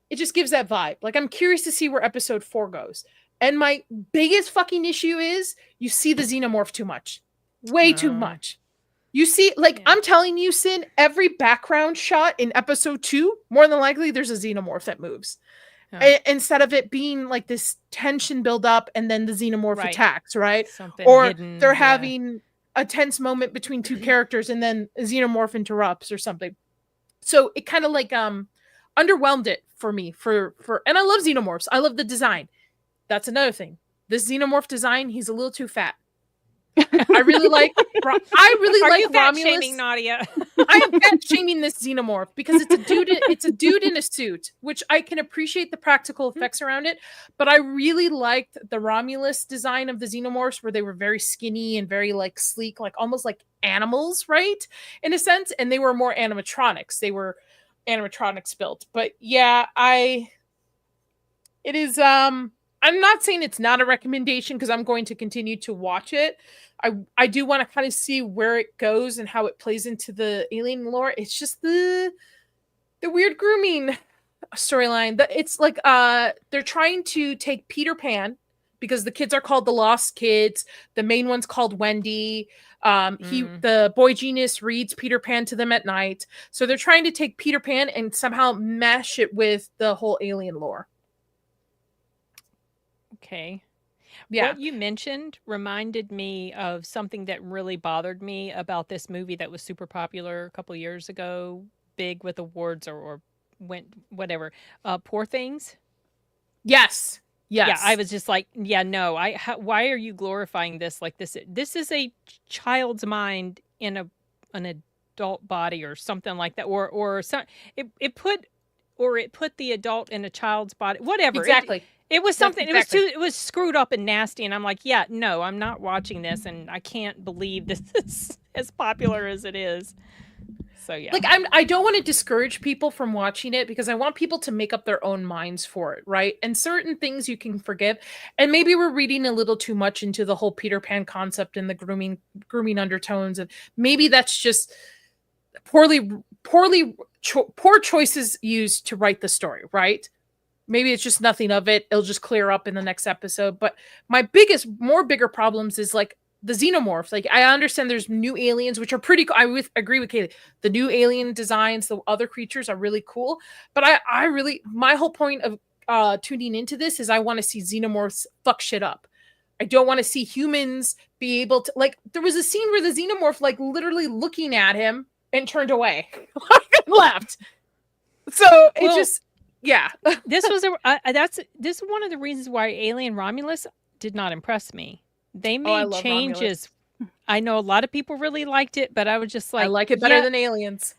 gives that vibe. Like, I'm curious to see where episode 4 goes. And my biggest fucking issue is you see the Xenomorph too much. Way too much. You see, like, I'm telling you, Sin, every background shot in episode 2, more than likely, there's a Xenomorph that moves. Instead of it being like this tension build up and then the Xenomorph attacks, right?
Something
or
hidden,
they're having a tense moment between 2 characters and then a Xenomorph interrupts or something. So it kind of like underwhelmed it for me and I love Xenomorphs. I love the design. That's another thing. This Xenomorph design, he's a little too fat. I really like
fat
Romulus.
Shaming Nadia?
I am fat shaming this Xenomorph because it's a dude in a suit, which I can appreciate the practical effects around it, but I really liked the Romulus design of the Xenomorphs, where they were very skinny and very like sleek, like almost like animals, right? In a sense, and they were more animatronics. They were animatronics built. But yeah, I'm not saying it's not a recommendation because I'm going to continue to watch it. I do want to kind of see where it goes and how it plays into the alien lore. It's just the weird grooming storyline. It's like they're trying to take Peter Pan, because the kids are called the Lost Kids. The main one's called Wendy. The boy genius reads Peter Pan to them at night. So they're trying to take Peter Pan and somehow mesh it with the whole alien lore.
Okay.
Yeah.
What you mentioned reminded me of something that really bothered me about this movie that was super popular a couple years ago, big with awards or went whatever. Poor Things.
Yes.
Yeah, I was just like, yeah, no. Why are you glorifying this like this? This is a child's mind in an adult body or something like that, or some it put the adult in a child's body, whatever.
Exactly.
It was something. Exactly. It was screwed up and nasty, and I'm like, yeah, no, I'm not watching this, and I can't believe this is as popular as it is. So yeah,
like I don't want to discourage people from watching it because I want people to make up their own minds for it, right? And certain things you can forgive, and maybe we're reading a little too much into the whole Peter Pan concept and the grooming undertones, and maybe that's just poor choices used to write the story, right? Maybe it's just nothing of it. It'll just clear up in the next episode. But my bigger problems is like the Xenomorph. Like, I understand there's new aliens, which are pretty cool. I agree with Kaylee. The new alien designs, the other creatures are really cool. But I really, my whole point of tuning into this is I want to see Xenomorphs fuck shit up. I don't want to see humans be able to, like, there was a scene where the Xenomorph, like, literally looking at him and turned away and left. So it just... Yeah.
This is one of the reasons why Alien Romulus did not impress me. They made changes. Romulus. I know a lot of people really liked it, but I was just like,
I like it better than Aliens.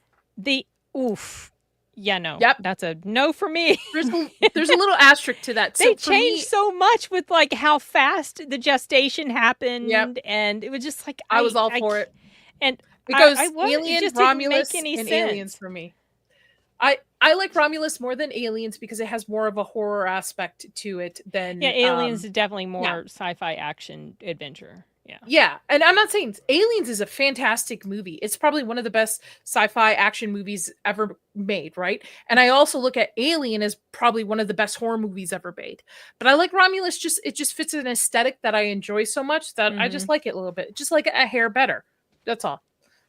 Yeah, no.
Yep.
That's a no for me.
There's a little asterisk to that.
They changed so much with like how fast the gestation happened.
Yep.
And it was just like
I was all for it.
And
it goes
Alien,
Romulus, and Aliens for me. I like Romulus more than Aliens because it has more of a horror aspect to it than
Yeah, Aliens is definitely more sci-fi action adventure. Yeah.
Yeah, and I'm not saying Aliens is a fantastic movie. It's probably one of the best sci-fi action movies ever made, right? And I also look at Alien as probably one of the best horror movies ever made. But I like Romulus, it just fits an aesthetic that I enjoy so much that I just like it a little bit. Just like a hair better. That's all.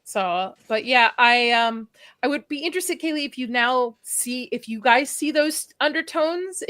So, but yeah, I would be interested, Kaylee, if you guys see those undertones,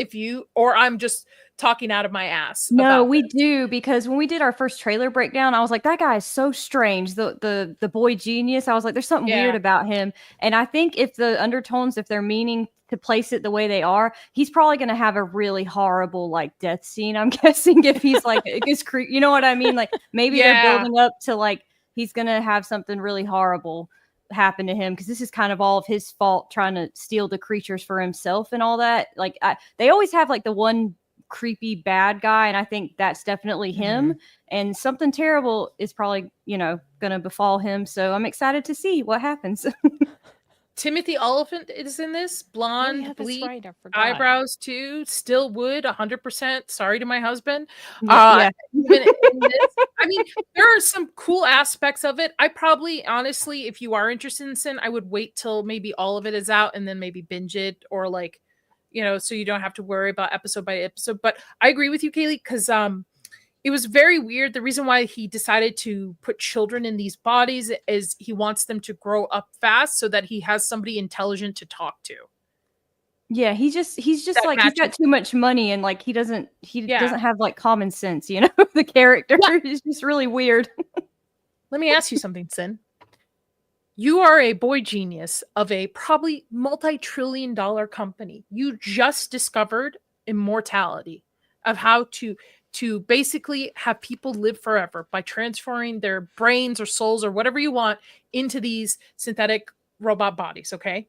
or I'm just talking out of my ass.
No, we do, because when we did our first trailer breakdown, I was like, that guy is so strange. The boy genius. I was like, there's something weird about him. And I think if the undertones, if they're meaning to place it the way they are, he's probably going to have a really horrible like death scene. I'm guessing if he's like, you know what I mean? Like maybe they're building up to like, he's going to have something really horrible happen to him because this is kind of all of his fault trying to steal the creatures for himself and all that. Like they always have like the one creepy bad guy, and I think that's definitely him. And something terrible is probably, going to befall him. So I'm excited to see what happens.
Timothy Oliphant is in this. Blonde, bleak,
right,
eyebrows too. Still would 100%. Sorry to my husband.
Yeah.
Even in this, I mean, there are some cool aspects of it. I probably, honestly, if you are interested in Sin, I would wait till maybe all of it is out and then maybe binge it, or like, so you don't have to worry about episode by episode. But I agree with you, Kaylee, because it was very weird. The reason why he decided to put children in these bodies is he wants them to grow up fast so that he has somebody intelligent to talk to.
Yeah, he's just like he's got too much money, and like he doesn't have like common sense, the character is just really weird.
Let me ask you something, Sin. You are a boy genius of a probably multi-trillion-dollar company. You just discovered immortality, of how to basically have people live forever by transferring their brains or souls or whatever you want into these synthetic robot bodies, okay?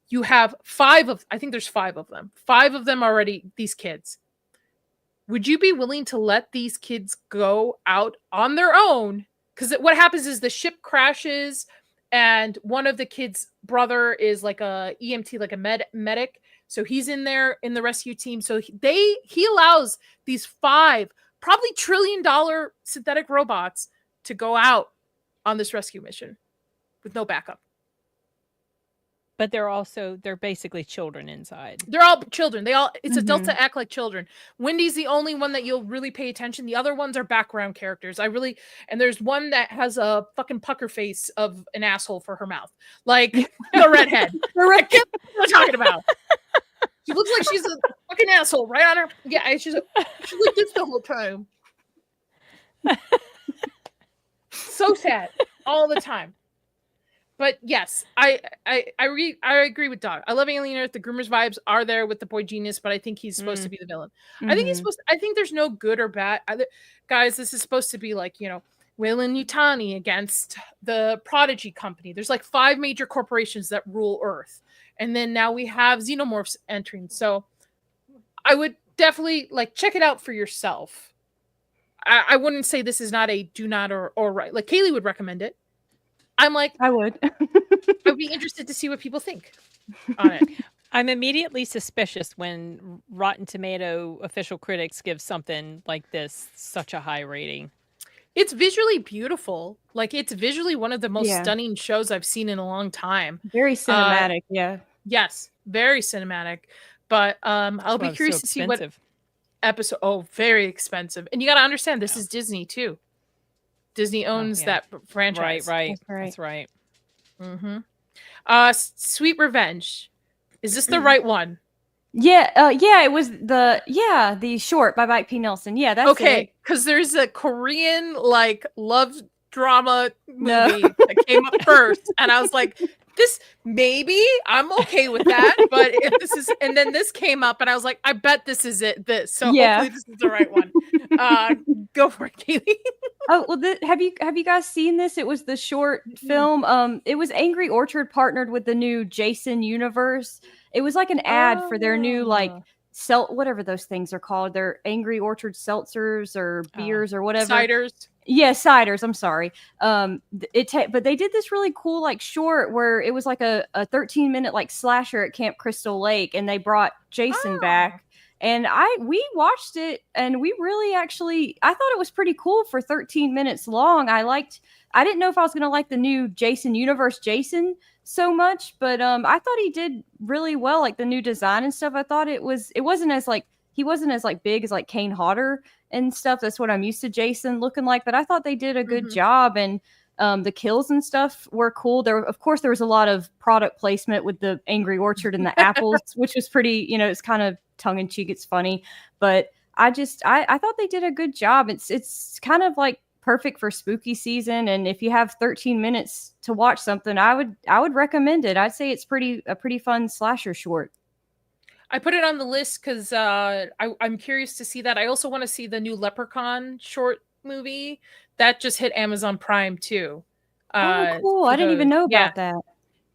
You have I think there's 5 of them. 5 of them already, these kids. Would you be willing to let these kids go out on their own? Because what happens is the ship crashes, and one of the kids' brother is like a EMT, like a medic. So he's in there in the rescue team. So he allows these 5 probably $1 trillion synthetic robots to go out on this rescue mission with no backup.
But they're basically children inside.
They're all children. It's adults that act like children. Wendy's the only one that you'll really pay attention. The other ones are background characters. And there's one that has a fucking pucker face of an asshole for her mouth. Like the redhead. I can't know what I'm talking about. She looks like she's a fucking asshole right on her. Yeah, she's like this the whole time. So sad all the time. But yes, I agree with Doc. I love Alien Earth. The Groomers vibes are there with the boy genius, but I think he's supposed to be the villain. I think there's no good or bad. Guys, this is supposed to be like, Weyland-Yutani against the Prodigy Company. There's like 5 major corporations that rule Earth. And then now we have xenomorphs entering. So I would definitely check it out for yourself. I wouldn't say this is not a do not or right. Like Kaylee would recommend it. I'm like,
I would.
I'd be interested to see what people think on it.
I'm immediately suspicious when Rotten Tomato official critics give something like this such a high rating.
It's visually beautiful. Like, it's visually one of the most stunning shows I've seen in a long time.
Very cinematic, yeah.
Yes, very cinematic. But I'll be curious to see what episode. Oh, very expensive. And you got to understand, this is Disney too. Disney owns that franchise.
Right. That's right.
Mm-hmm. Sweet Revenge. Is this the right one?
Yeah, it was the short by Mike P. Nelson. Yeah, that's
okay. Because there's a Korean love drama movie that came up first, and I was like, this maybe I'm okay with that, but if this is, and then this came up, and I was like, I bet this is it. So hopefully this is the right one. Go for it, Kaylee.
Oh well, have you guys seen this? It was the short film. It was Angry Orchard partnered with the new Jason Universe. It was like an ad for their new whatever those things are called. They're Angry Orchard seltzers or beers or whatever.
Ciders.
Yeah, Ciders. I'm sorry. But they did this really cool like short where it was like a 13-minute like slasher at Camp Crystal Lake, and they brought Jason back. And we watched it, and we really actually I thought it was pretty cool for 13 minutes long. I didn't know if I was gonna like the new Jason Universe Jason so much, but I thought he did really well, like the new design and stuff. I thought he wasn't as like big as like Kane Hodder and stuff. That's what I'm used to Jason looking like, but I thought they did a good job, and the kills and stuff were cool. There was a lot of product placement with the Angry Orchard and the apples, which was pretty, it's kind of tongue in cheek. It's funny, but I thought they did a good job. It's kind of like perfect for spooky season, and if you have 13 minutes to watch something, I would recommend it. I'd say it's a pretty fun slasher short.
I put it on the list because I'm curious to see that. I also want to see the new Leprechaun short movie that just hit Amazon Prime too.
Oh, cool! I didn't even know about that.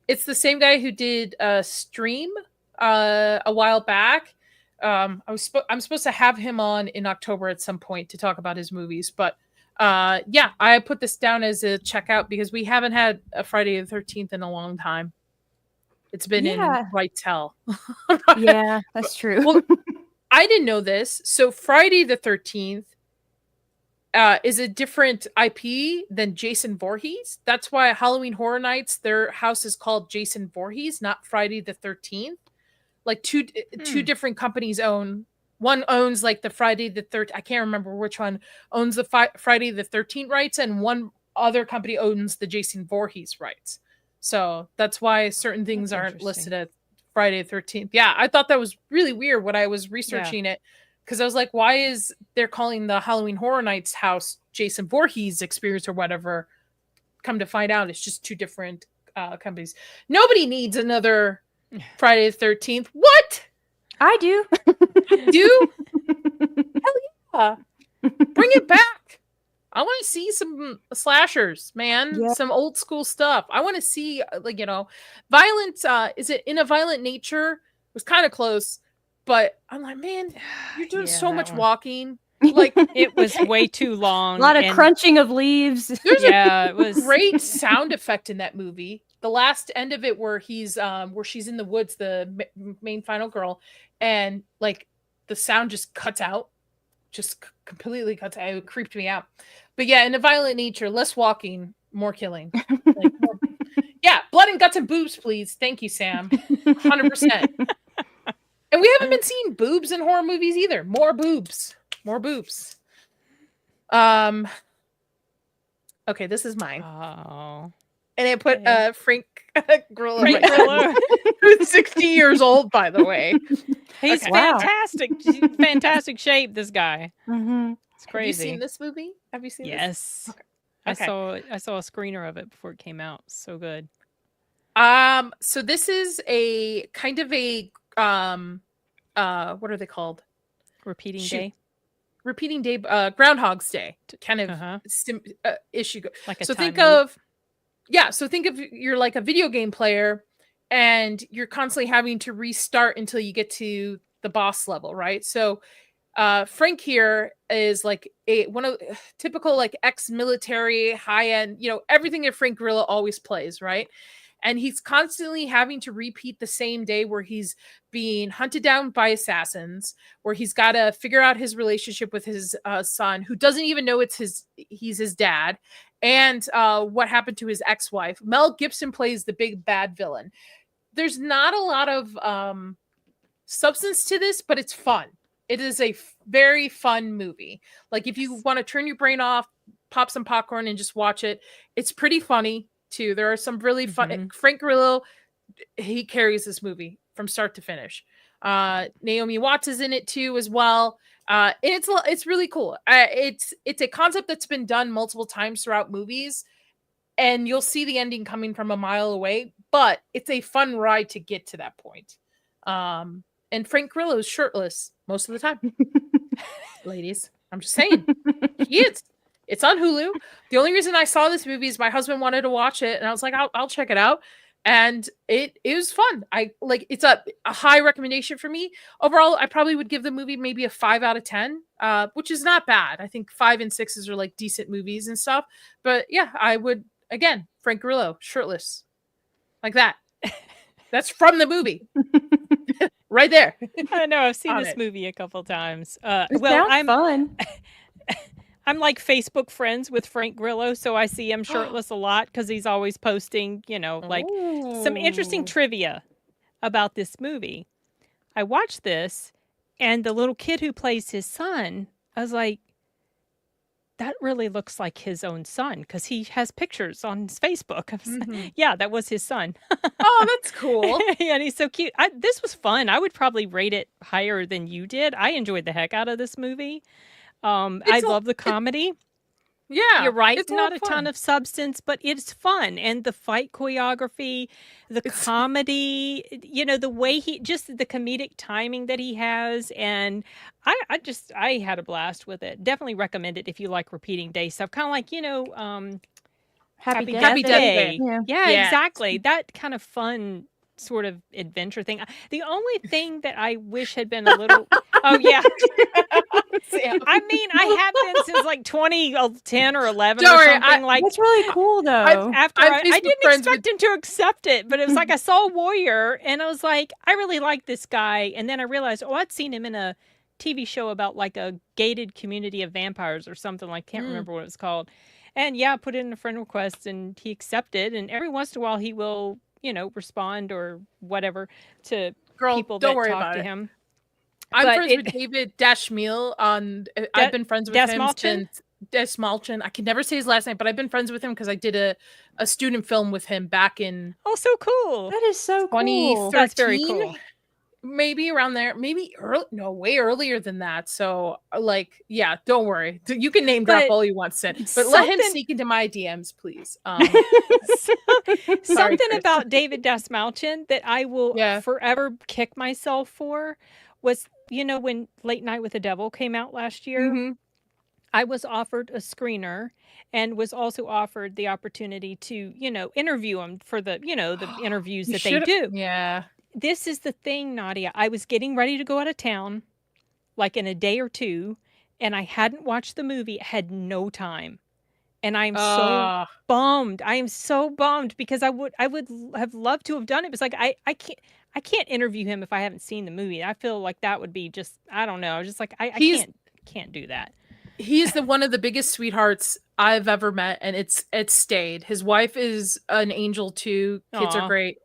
It's the same guy who did Stream a while back. I'm supposed to have him on in October at some point to talk about his movies, but I put this down as a checkout because we haven't had a Friday the 13th in a long time. It's been in White's Hell.
Yeah, that's true.
Well, I didn't know this. So Friday the 13th is a different IP than Jason Voorhees. That's why Halloween Horror Nights, their house is called Jason Voorhees, not Friday the 13th. Like two different companies own. One owns like the Friday the 13th. I can't remember which one owns the Friday the 13th rights, and one other company owns the Jason Voorhees rights. So that's why certain things aren't listed at Friday the 13th. Yeah, I thought that was really weird when I was researching it, because I was like, why is they're calling the Halloween Horror Nights house Jason Voorhees Experience or whatever? Come to find out, it's just two different companies. Nobody needs another Friday the 13th. What?
I do.
Do? Hell yeah. Bring it back. I want to see some slashers, man. Yeah. Some old school stuff. I want to see, violent. Is it In a Violent Nature? It was kind of close, but I'm like, man, you're doing so much walking. Like
it was way too long.
A lot of crunching of leaves.
It was great sound effect in that movie. The last end of it where she's in the woods, the main final girl, and like the sound just cuts out. Just completely cuts out. It creeped me out. But yeah, In a Violent Nature, less walking, more killing. Blood and guts and boobs, please. Thank you, Sam. 100%. And we haven't been seeing boobs in horror movies either. More boobs. More boobs. Okay, this is mine. Oh. And I put Frank Grillo. Who's 60 years old, by the way.
He's fantastic. Fantastic shape, this guy.
Mm-hmm.
It's crazy.
Have you seen this movie? Have you seen this?
Yes. Okay. I saw a screener of it before it came out. So good.
So this is a kind of a what are they called?
Repeating day.
Groundhog's Day kind of issue.
Like a
so think of you're like a video game player, and you're constantly having to restart until you get to the boss level, right? So Frank here is like one of typical like ex-military high-end, everything that Frank Grillo always plays, right? And he's constantly having to repeat the same day where he's being hunted down by assassins, where he's got to figure out his relationship with his son, who doesn't even know he's his dad, and what happened to his ex-wife. Mel Gibson plays the big bad villain. There's not a lot of substance to this, but it's fun. It is a very fun movie. Like if you want to turn your brain off, pop some popcorn and just watch it. It's pretty funny too. There are some really fun. Frank Grillo, he carries this movie from start to finish. Naomi Watts is in it too as well. And it's really cool. It's a concept that's been done multiple times throughout movies, and you'll see the ending coming from a mile away. But it's a fun ride to get to that point. And Frank Grillo is shirtless most of the time. Ladies, I'm just saying. He is. It's on Hulu. The only reason I saw this movie is my husband wanted to watch it, and I was like, I'll check it out. and it was fun. I like it's a high recommendation for me. Overall, I probably would give the movie maybe a 5 out of 10, which is not bad. I think 5 and 6s are like decent movies and stuff. But yeah, I would again, Frank Grillo, shirtless. Like that. That's from the movie. Right there.
I know I've seen
On
this
it.
movie a couple times.
It
Well,
sounds fun.
I'm like Facebook friends with Frank Grillo, so I see him shirtless a lot because he's always posting, like some interesting
Ooh.
trivia about this movie. I watched this, and the little kid who plays his son, I was like, that really looks like his own son because he has pictures on his Facebook. I was like,
Mhm.
yeah, that was his son.
Oh, that's cool.
And he's so cute. This was fun. I would probably rate it higher than you did. I enjoyed the heck out of this movie. I
It's a-
love the comedy.
Yeah.
You're right.
It's
Not a
lot of
ton
fun.
of substance, but it's fun. And the fight choreography, the
It's-
comedy, the way just the comedic timing that he has. And I had a blast with it. Definitely recommend it if you like repeating day stuff. Kind of like,
Happy
Happy
Death
Death
Day.
Day.
Yeah.
Yeah,
Yeah.
exactly. That kind of fun sort of adventure thing. The only thing that I wish had been a little oh yeah.
Sam.
I mean, I have been since like 2010 or 11
Don't
or
worry,
something like
That's really cool, though.
after
I'm
I
Facebook
didn't
friends
expect him to accept it, but it was like I saw Warrior and I was like, I really like this guy. And then I realized, I'd seen him in a TV show about like a gated community of vampires or something like, can't remember what it was called. And yeah, I put it in a friend request and he accepted. And every once in a while he will, respond or whatever to
Girl,
people
don't
that
worry
talk
about
to
it.
him.
I'm
But
friends with David Dashmiel on. I've been friends with him
Desmalchin?
since Desmalchin. I can never say his last name, but I've been friends with him because I did a student film with him back in
Oh, so cool.
That is so cool.
2013,
That's very cool.
maybe around there, maybe way earlier than that. So like, yeah, don't worry. You can name drop
But
all you want, Sid, but let him
something-
sneak into my DMs, please.
Something
Chris.
about David Desmalchin that I will
Yeah.
forever kick myself for was, when Late Night with the Devil came out last year,
Mhm.
I was offered a screener and was also offered the opportunity to, interview him for the, the interviews
You
that they
should've-
do.
Yeah.
This is the thing, Nadia. I was getting ready to go out of town, like in a day or two, and I hadn't watched the movie, had no time. And I'm so bummed. I am so bummed because I would have loved to have done it. It's like I can't interview him if I haven't seen the movie. I feel like that would be just, I don't know. Just like I can't do that.
He's one of the biggest sweethearts I've ever met, and it's stayed. His wife is an angel too. Kids
Aw.
are great.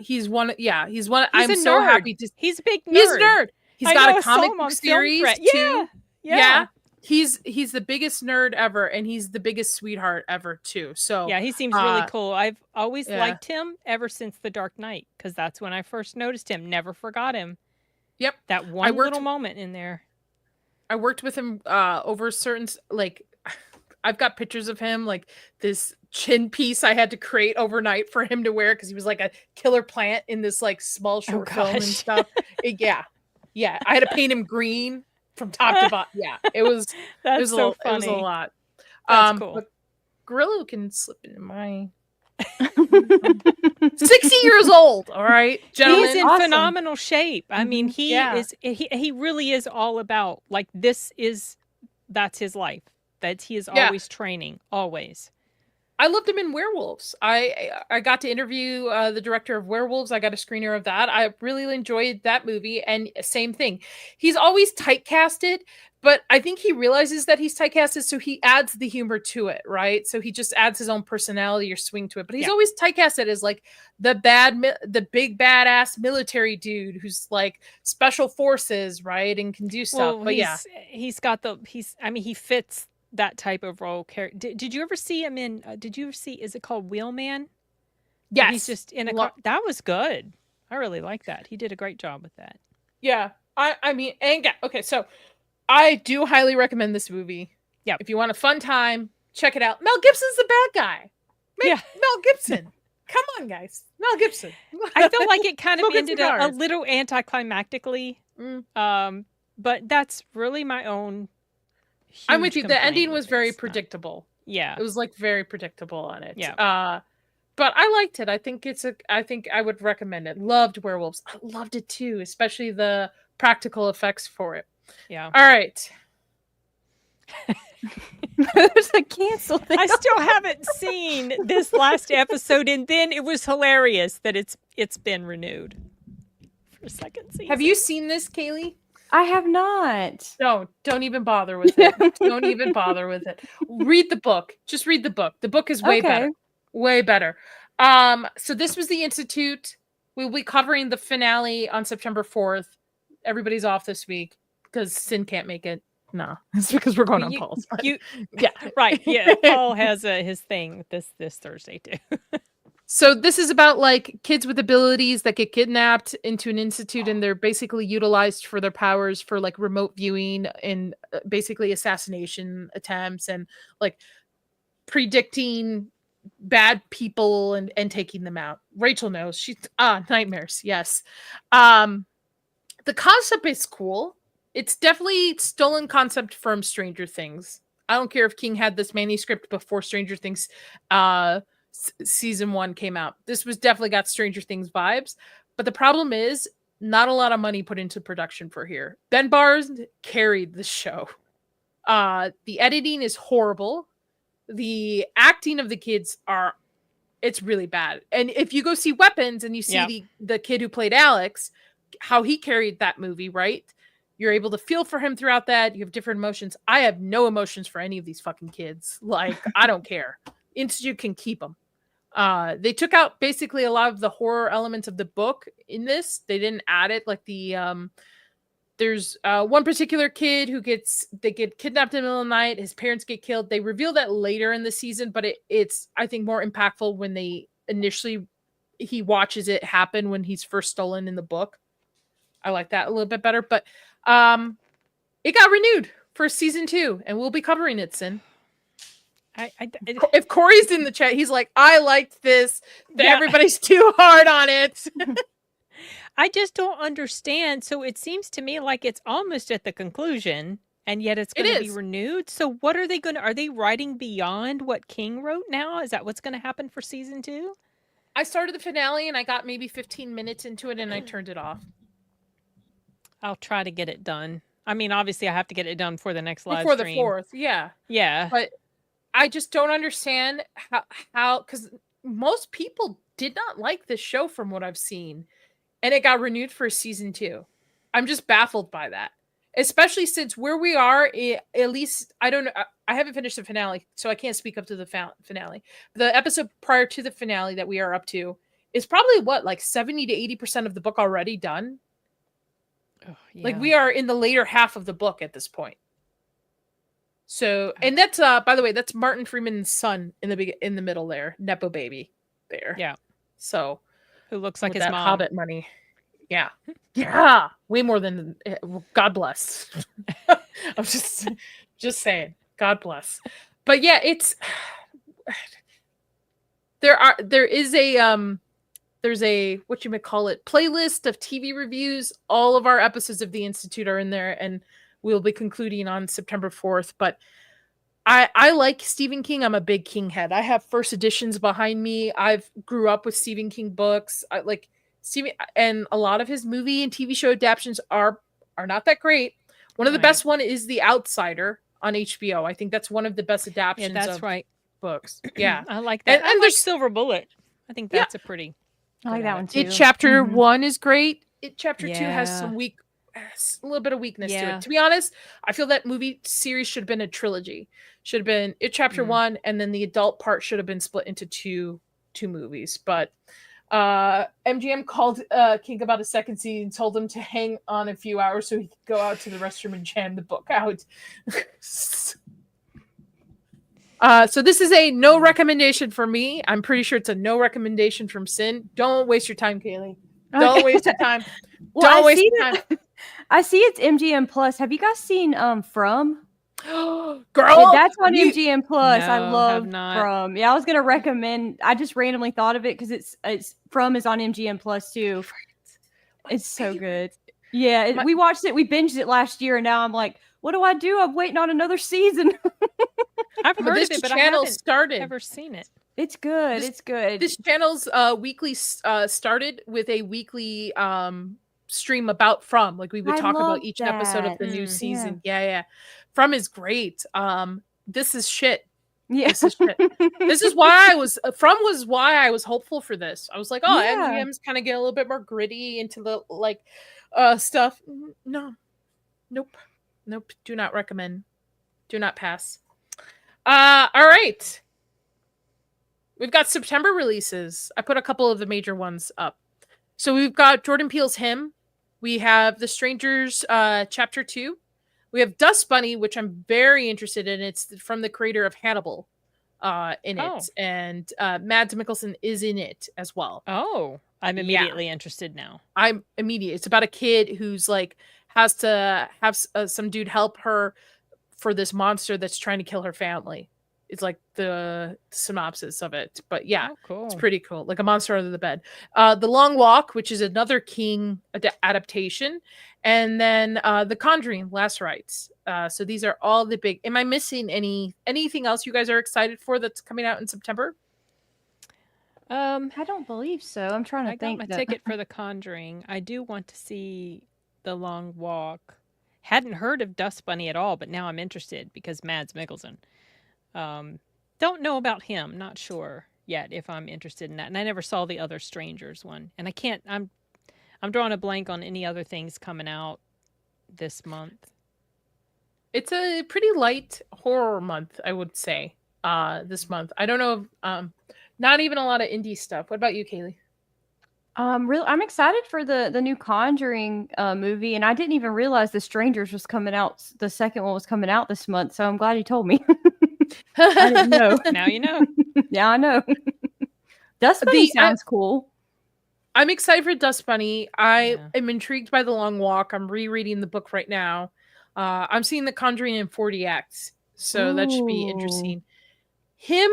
He's one. Yeah, he's one.
He's
I'm
a
so
nerd.
happy to.
He's a big nerd.
He's a nerd. He's
I
got
know,
a
I saw
comic
him on
book
Film
series
Threat.
too.
Yeah.
He's the biggest nerd ever, and he's the biggest sweetheart ever too. So
Yeah, he seems really
uh,
cool. I've always
yeah.
liked him ever since The Dark Knight because that's when I first noticed him. Never forgot him.
Yep.
That one
worked-
little moment in there.
I worked with him over certain like I've got pictures of him, like this chin piece I had to create overnight for him to wear because he was like a killer plant in this like small short film and
gosh.
stuff. Yeah. I had to paint him green from top to bottom. Yeah, it was
That's
it was
so
it
funny.
was a lot.
That's cool.
But Grillo can slip into my 60 years old. All right, gentlemen.
He's in
awesome.
phenomenal shape. I mean, he
Yeah.
is. He really is all about like that's his life. That he is
Yeah.
always training, always.
I loved him in Werewolves. I got to interview the director of Werewolves. I got a screener of that. I really enjoyed that movie. And same thing. He's always typecasted, but I think he realizes that he's typecasted, so he adds the humor to it, right? So he just adds his own personality or swing to it. But he's
Yeah.
always typecasted as like the big badass military dude who's like special forces, right, and can do stuff. But yeah,
he's got he fits that type of role character. Did you ever see him in? Did you ever see? Is it called Wheelman? Where
yes,
he's just in a
Lo-
car. That was good. I really like that. He did a great job with that.
Yeah. I mean, and okay, so I do highly recommend this movie.
Yeah.
If you want a fun time, check it out. Mel Gibson's the bad guy.
Yeah.
Mel Gibson. Come on, guys. Mel Gibson.
I feel like it kind of
Smoking
ended a
cigars.
little anticlimactically.
Mm.
But that's really my own.
I'm
huge
with you. The
complaint
ending
with
was
it.
very
It's not-
predictable.
Yeah.
It was like very predictable on it.
Yeah.
but I liked it. I think I would recommend it. Loved Werewolves. I loved it too, especially the practical effects for it.
Yeah.
All right.
There's a cancel thing.
I still haven't seen this last episode, and then it was hilarious that it's been renewed for a second season.
Have you seen this, Kaylee?
I have not.
Don't even bother with it. Don't even bother with it. Read the book. Just read the book. The book is way better. Way better. So this was the Institute. We'll be covering the finale on September 4th. Everybody's off this week because Sin can't make it. No, it's because we're going on Paul's.
Yeah, right. Yeah, Paul has his thing this Thursday too.
So this is about like kids with abilities that get kidnapped into an institute, and they're basically utilized for their powers for like remote viewing and basically assassination attempts and like predicting bad people and taking them out. Rachel knows. She's nightmares. Yes. The concept is cool. It's definitely stolen concept from Stranger Things. I don't care if King had this manuscript before Stranger Things season 1 came out. This was definitely got Stranger Things vibes, but the problem is not a lot of money put into production for here. Ben Barnes carried the show. The editing is horrible. The acting of the kids it's really bad. And if you go see Weapons and you see the kid who played Alex, how he carried that movie, right? You're able to feel for him throughout that. You have different emotions. I have no emotions for any of these fucking kids. Like, I don't care. Institute can keep them. They took out basically a lot of the horror elements of the book in this. They didn't add it. Like there's one particular kid who they get kidnapped in the middle of the night. His parents get killed. They reveal that later in the season, but it's I think more impactful when he watches it happen when he's first stolen in the book. I like that a little bit better, but it got renewed for season 2, and we'll be covering it, Sin. If Corey's in the chat, he's like, I liked this. Everybody's too hard on it.
I just don't understand. So it seems to me like it's almost at the conclusion, and yet it's going to be renewed. So what are they writing beyond what King wrote now? Is that what's going to happen for season 2?
I started the finale and I got maybe 15 minutes into it and I turned it off.
I'll try to get it done. I mean, obviously I have to get it done for the next live
stream. Before the 4th, yeah.
Yeah.
But I just don't understand how, because most people did not like this show from what I've seen, and it got renewed for season 2. I'm just baffled by that, especially since where we are, at least, I don't know, I haven't finished the finale, so I can't speak up to the finale. The episode prior to the finale that we are up to is probably like 70 to 80% of the book already done.
Oh, yeah.
Like we are in the later half of the book at this point. So, and that's by the way, that's Martin Freeman's son in the middle there, Nepo baby there.
Yeah.
So,
who looks like his
that
mom.
Hobbit money. Yeah. Yeah. Way more than God bless. I'm just saying, God bless. But yeah, there's a what you might call it playlist of TV reviews. All of our episodes of The Institute are in there, and we'll be concluding on September 4th. But I like Stephen King. I'm a big King head. I have first editions behind me. I've grew up with Stephen King books. I like Stephen, and a lot of his movie and TV show adaptations are not that great. One of the best one is The Outsider on HBO. I think that's one of the best adaptations.
Yeah, that's right.
Books. Yeah,
I like that. And there's Silver Bullet. I think that's a pretty.
I like that one too.
Chapter 1 is great. Chapter 2 has some a little bit of weakness to it. To be honest, I feel that movie series should have been a trilogy. Should have been Chapter 1, and then the adult part should have been split into two movies. But MGM called King about a second season, told him to hang on a few hours so he could go out to the restroom and jam the book out. So this is a no recommendation for me. I'm pretty sure it's a no recommendation from Sin. Don't waste your time, Kaylee. Don't waste your time. Don't waste your time.
I see it's MGM Plus. Have you guys seen From?
Girl,
that's on MGM Plus.
No,
I love
not.
From. Yeah, I was gonna recommend. I just randomly thought of it because it's From is on MGM Plus too. It's so good. Yeah, we watched it. We binged it last year, and now I'm like, what do I do? I'm waiting on another season.
I've heard of it, but I haven't
started.
ever seen it.
It's good.
This-
It's good.
This channel's weekly started with a weekly stream about From. Like we would
I
talk about
love
each episode of
that.
the new
Mm.
season. Yeah. From is great. This is shit.
Yeah.
This is shit. This is why From was why I was hopeful for this. I was like, oh,
Yeah.
MGM's kind of get a little bit more gritty into the like stuff. No. Nope. Do not recommend. Do not pass. All right. We've got September releases. I put a couple of the major ones up. So we've got Jordan Peele's Him. We have The Strangers Chapter 2. We have Dust Bunny, which I'm very interested in. It's from the creator of Hannibal in
Oh.
it. And Mads Mikkelsen is in it as well.
Oh, I'm
Yeah.
immediately interested now.
I'm immediate. It's about a kid who's like has to have some dude help her for this monster that's trying to kill her family. It's like the synopsis of it. But yeah,
Oh, cool.
it's pretty cool. Like a monster under the bed. The Long Walk, which is another King adaptation. And then The Conjuring, Last Rites. So these are all the big. Am I missing anything else you guys are excited for that's coming out in September?
I don't believe so. I'm trying to
I got
think.
my
that-
ticket for The Conjuring. I do want to see The Long Walk. Hadn't heard of Dust Bunny at all, but now I'm interested because Mads Mikkelsen. Don't know about him. Not sure yet if I'm interested in that. And I never saw the other Strangers one. And I can't. I'm drawing a blank on any other things coming out this month.
It's a pretty light horror month, I would say. This month. I don't know if, not even a lot of indie stuff. What about you, Kaylee?
I'm excited for the new Conjuring movie, and I didn't even realize The Strangers was coming out. The second one was coming out this month, so I'm glad you told me. I didn't know.
Now you know.
Yeah, I know. Dust Bunny
The-
sounds cool.
I'm excited for Dust Bunny. I
Yeah.
am intrigued by The Long Walk. I'm rereading the book right now. I'm seeing The Conjuring in 40X, so that should be
Ooh.
interesting. Him,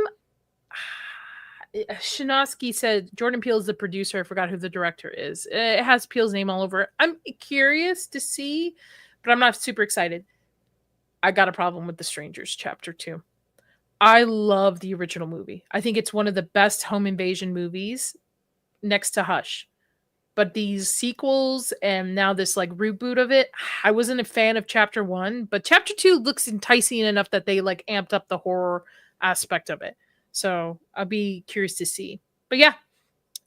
Shinosky said Jordan Peele is the producer. I forgot who the director is. It has Peele's name all over it. I'm curious to see, but I'm not super excited. I got a problem with The Strangers Chapter 2. I love the original movie. I think it's one of the best home invasion movies next to Hush. But these sequels and now this like reboot of it, I wasn't a fan of Chapter 1, but Chapter 2 looks enticing enough that they like amped up the horror aspect of it. So I'll be curious to see. But yeah.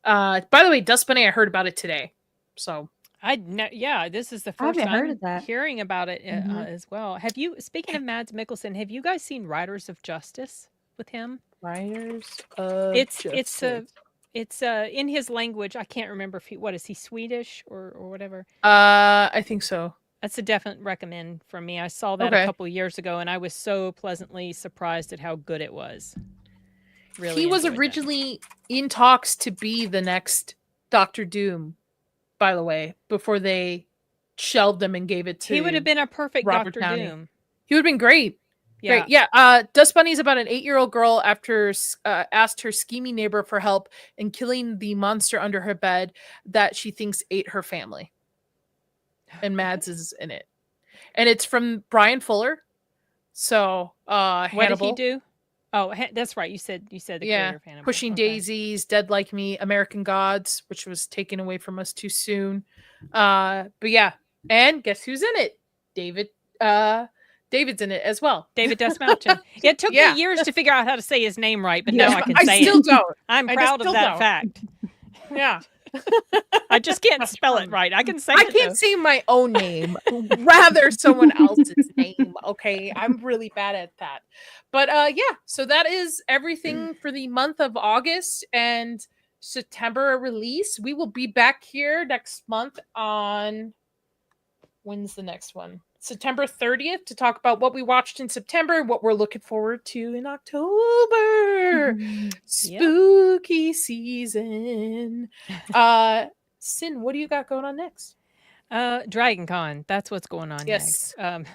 By the way, Dust Bunny, I heard about it today. So
Yeah, this is the
I haven't
first
heard
time
of that.
hearing about it
Mhm.
as well. Have you, speaking of Mads Mikkelsen, have you guys seen Riders of Justice with him?
Riders of
It's
Justice.
it's in his language. I can't remember if what is he Swedish or whatever.
I think so.
That's a definite recommend from me. I saw that
Okay.
a couple years ago, and I was so pleasantly surprised at how good it was. Really,
He was
enjoyed that.
originally in talks to be the next Doctor Doom, by the way, before they shelved him and gave it to
He would have been a perfect
Robert
Doctor
Downey.
Doom.
He would have been great.
Yeah.
Great. Yeah. Dust Bunny's about an 8-year-old girl after asked her scheming neighbor for help in killing the monster under her bed that she thinks ate her family. And Mads is in it. And it's from Brian Fuller. So
What
Hannibal.
did he do? Oh, that's right. You said the
Yeah,
creator of Hannibal.
Pushing
Okay.
Daisies, Dead Like Me, American Gods, which was taken away from us too soon. But yeah, and guess who's in it? David's in it as well.
David Desmalchin. It took
Yeah.
me years to figure out how to say his name right, but
Yeah,
now I can
I
say
still
it.
don't.
I'm
I
proud of
still
that
don't.
fact.
Yeah,
I just can't spell it right. I can say
I
it.
can't
though.
say my own name, rather someone else's name. Okay, I'm really bad at that. But yeah, so that is everything for the month of August and September release. We will be back here next month on when's the next one? September 30th to talk about what we watched in September, what we're looking forward to in October. Spooky season. Sin, what do you got going on next?
Dragon Con. That's what's going on
Yes.
next.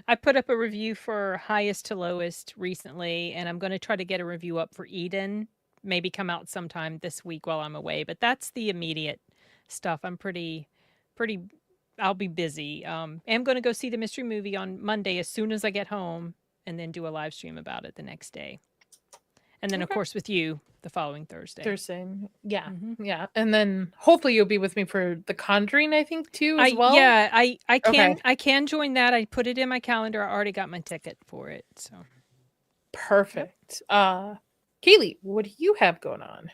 I put up a review for Highest to Lowest recently, and I'm going to try to get a review up for Eden. Maybe come out sometime this week while I'm away. But that's the immediate stuff. I'm pretty. I'll be busy. I'm going to go see the mystery movie on Monday as soon as I get home, and then do a live stream about it the next day. And then, of
Okay.
course, with you the following Thursday.
Thursday. Yeah.
Mhm.
Yeah. And then hopefully you'll be with me for The Conjuring, I think, too, as well.
Yeah, I
Okay.
can join that. I put it in my calendar. I already got my ticket for it. So
Perfect. Kaylee, what do you have going on?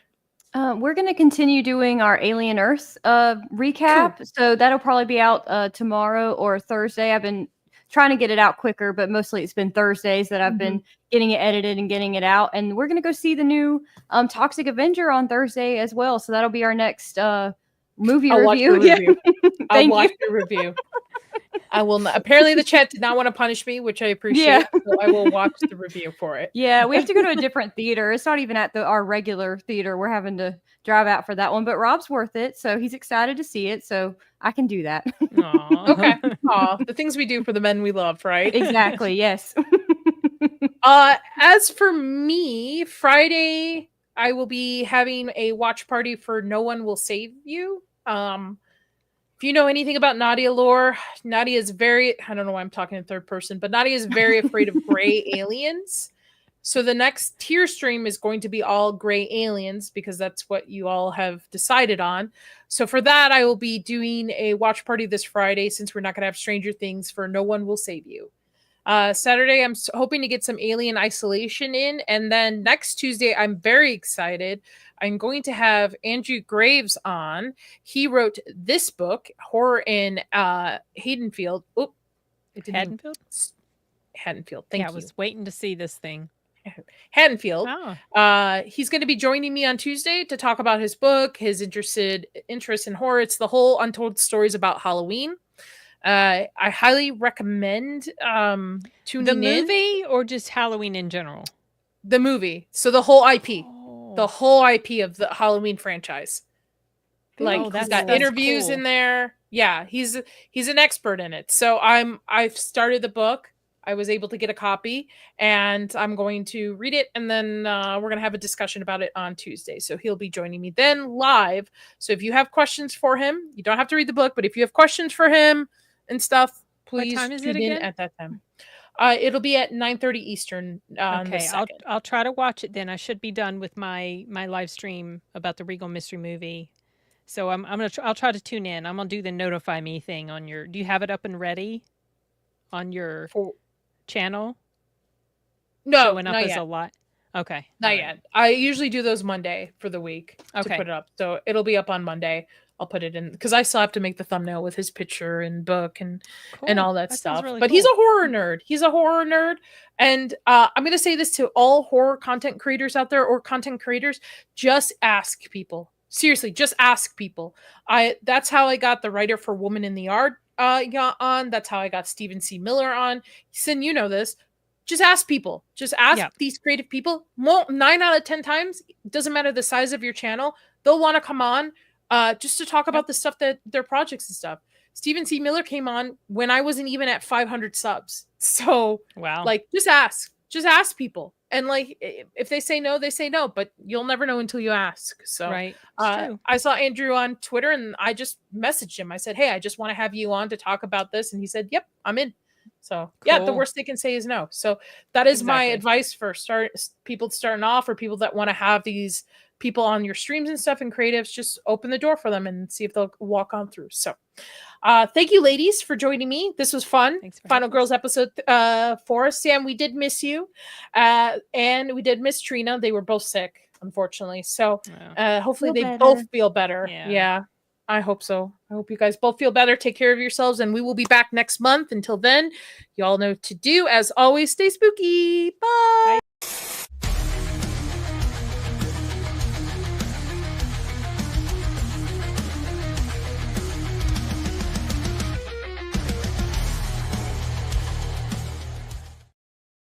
We're going to continue doing our Alien Earth recap. So that'll probably be out tomorrow or Thursday. I've been trying to get it out quicker, but mostly it's been Thursdays that I've been getting it edited and getting it out. And we're going to go see the new Toxic Avenger on Thursday as well. So that'll be our next movie
I'll watch
review.
the review. I'll
Thank
watch
you.
the review. I will not. Apparently, the chat did not want to punish me, which I appreciate.
Yeah.
So I will watch the review for it.
Yeah, we have to go to a different theater. It's not even at our regular theater. We're having to drive out for that one, but Rob's worth it, so he's excited to see it. So I can do that.
Aw.
Okay. Aw, the things we do for the men we love, right?
Exactly. Yes.
As for me, Friday I will be having a watch party for No One Will Save You. If you know anything about Nadia lore, Nadia is I don't know why I'm talking in third person, but Nadia is very afraid of gray aliens. So the next tier stream is going to be all gray aliens because that's what you all have decided on. So for that, I will be doing a watch party this Friday since we're not going to have Stranger Things for No One Will Save You. Saturday, I'm hoping to get some Alien Isolation in. And then next Tuesday, I'm very excited. I'm going to have Andrew Graves on. He wrote this book, Horror in Haddonfield. Oop, it didn't even-
Haddonfield?
Haddonfield. Thank
Yeah,
you.
I was waiting to see this thing.
Haddonfield.
Oh,
He's going to be joining me on Tuesday to talk about his book, his interest in horror. It's the whole untold stories about Halloween. I highly recommend tuning
the
in.
movie or just Halloween in general?
The movie. So the whole IP.
Oh.
The whole IP of the Halloween franchise. Like
Oh,
he's
that's-
got
that's
interviews
cool.
in there. Yeah, he's an expert in it. So I've started the book. I was able to get a copy and I'm going to read it and then we're going to have a discussion about it on Tuesday. So he'll be joining me then live. So if you have questions for him, you don't have to read the book, but if you have questions for him and stuff, please
time is
tune
it
in
again?
at that time. It'll be at 9:30 Eastern on the
Okay,
2nd.
I'll try to watch it then. I should be done with my live stream about the Regal Mystery Movie. So I'll try to tune in. I'm gonna do the notify me thing on your. Do you have it up and ready on your
For-
channel?
no,
Showing up
not
as
yet.
a lot. Okay,
Not
all right.
yet. I usually do those Monday for the week to
Okay.
put it up. So it'll be up on Monday. I'll put it in because I still have to make the thumbnail with his picture and book and
Cool.
all that
sounds
stuff.
really
But he's a
cool.
horror nerd. He's a horror nerd. And I'm going to say this to all horror content creators out there or content creators. Just ask people. Seriously, just ask people. That's how I got the writer for Woman in the Yard on. That's how I got Stephen C. Miller on. Sin, you know this. Just ask people. Just ask
Yeah.
these creative people. 9 out of 10 times, doesn't matter the size of your channel, they'll want to come on just to talk about the stuff that their projects and stuff. Stephen C. Miller came on when I wasn't even at 500 subs. So,
Wow.
like, just ask people. And like, if they say no, they say no, but you'll never know until you ask. So,
right. It's true.
I saw Andrew on Twitter and I just messaged him. I said, "Hey, I just want to have you on to talk about this." And he said, "Yep, I'm in." So yeah, the
Cool.
worst they can say is no. So that is my
Exactly.
advice for people starting off or people that want to have these people on your streams and stuff and creatives. Just open the door for them and see if they'll walk on through. So thank you, ladies, for joining me. This was fun.
Thanks for
Final
having
Girls episode 4. Sam, we did miss you, and we did miss Trina. They were both sick, unfortunately. So
Wow.
hopefully
Feel
they
better.
both feel better.
Yeah.
Yeah, I hope so. I hope you guys both feel better. Take care of yourselves, and we will be back next month. Until then, you all know what to do. As always, stay spooky. Bye.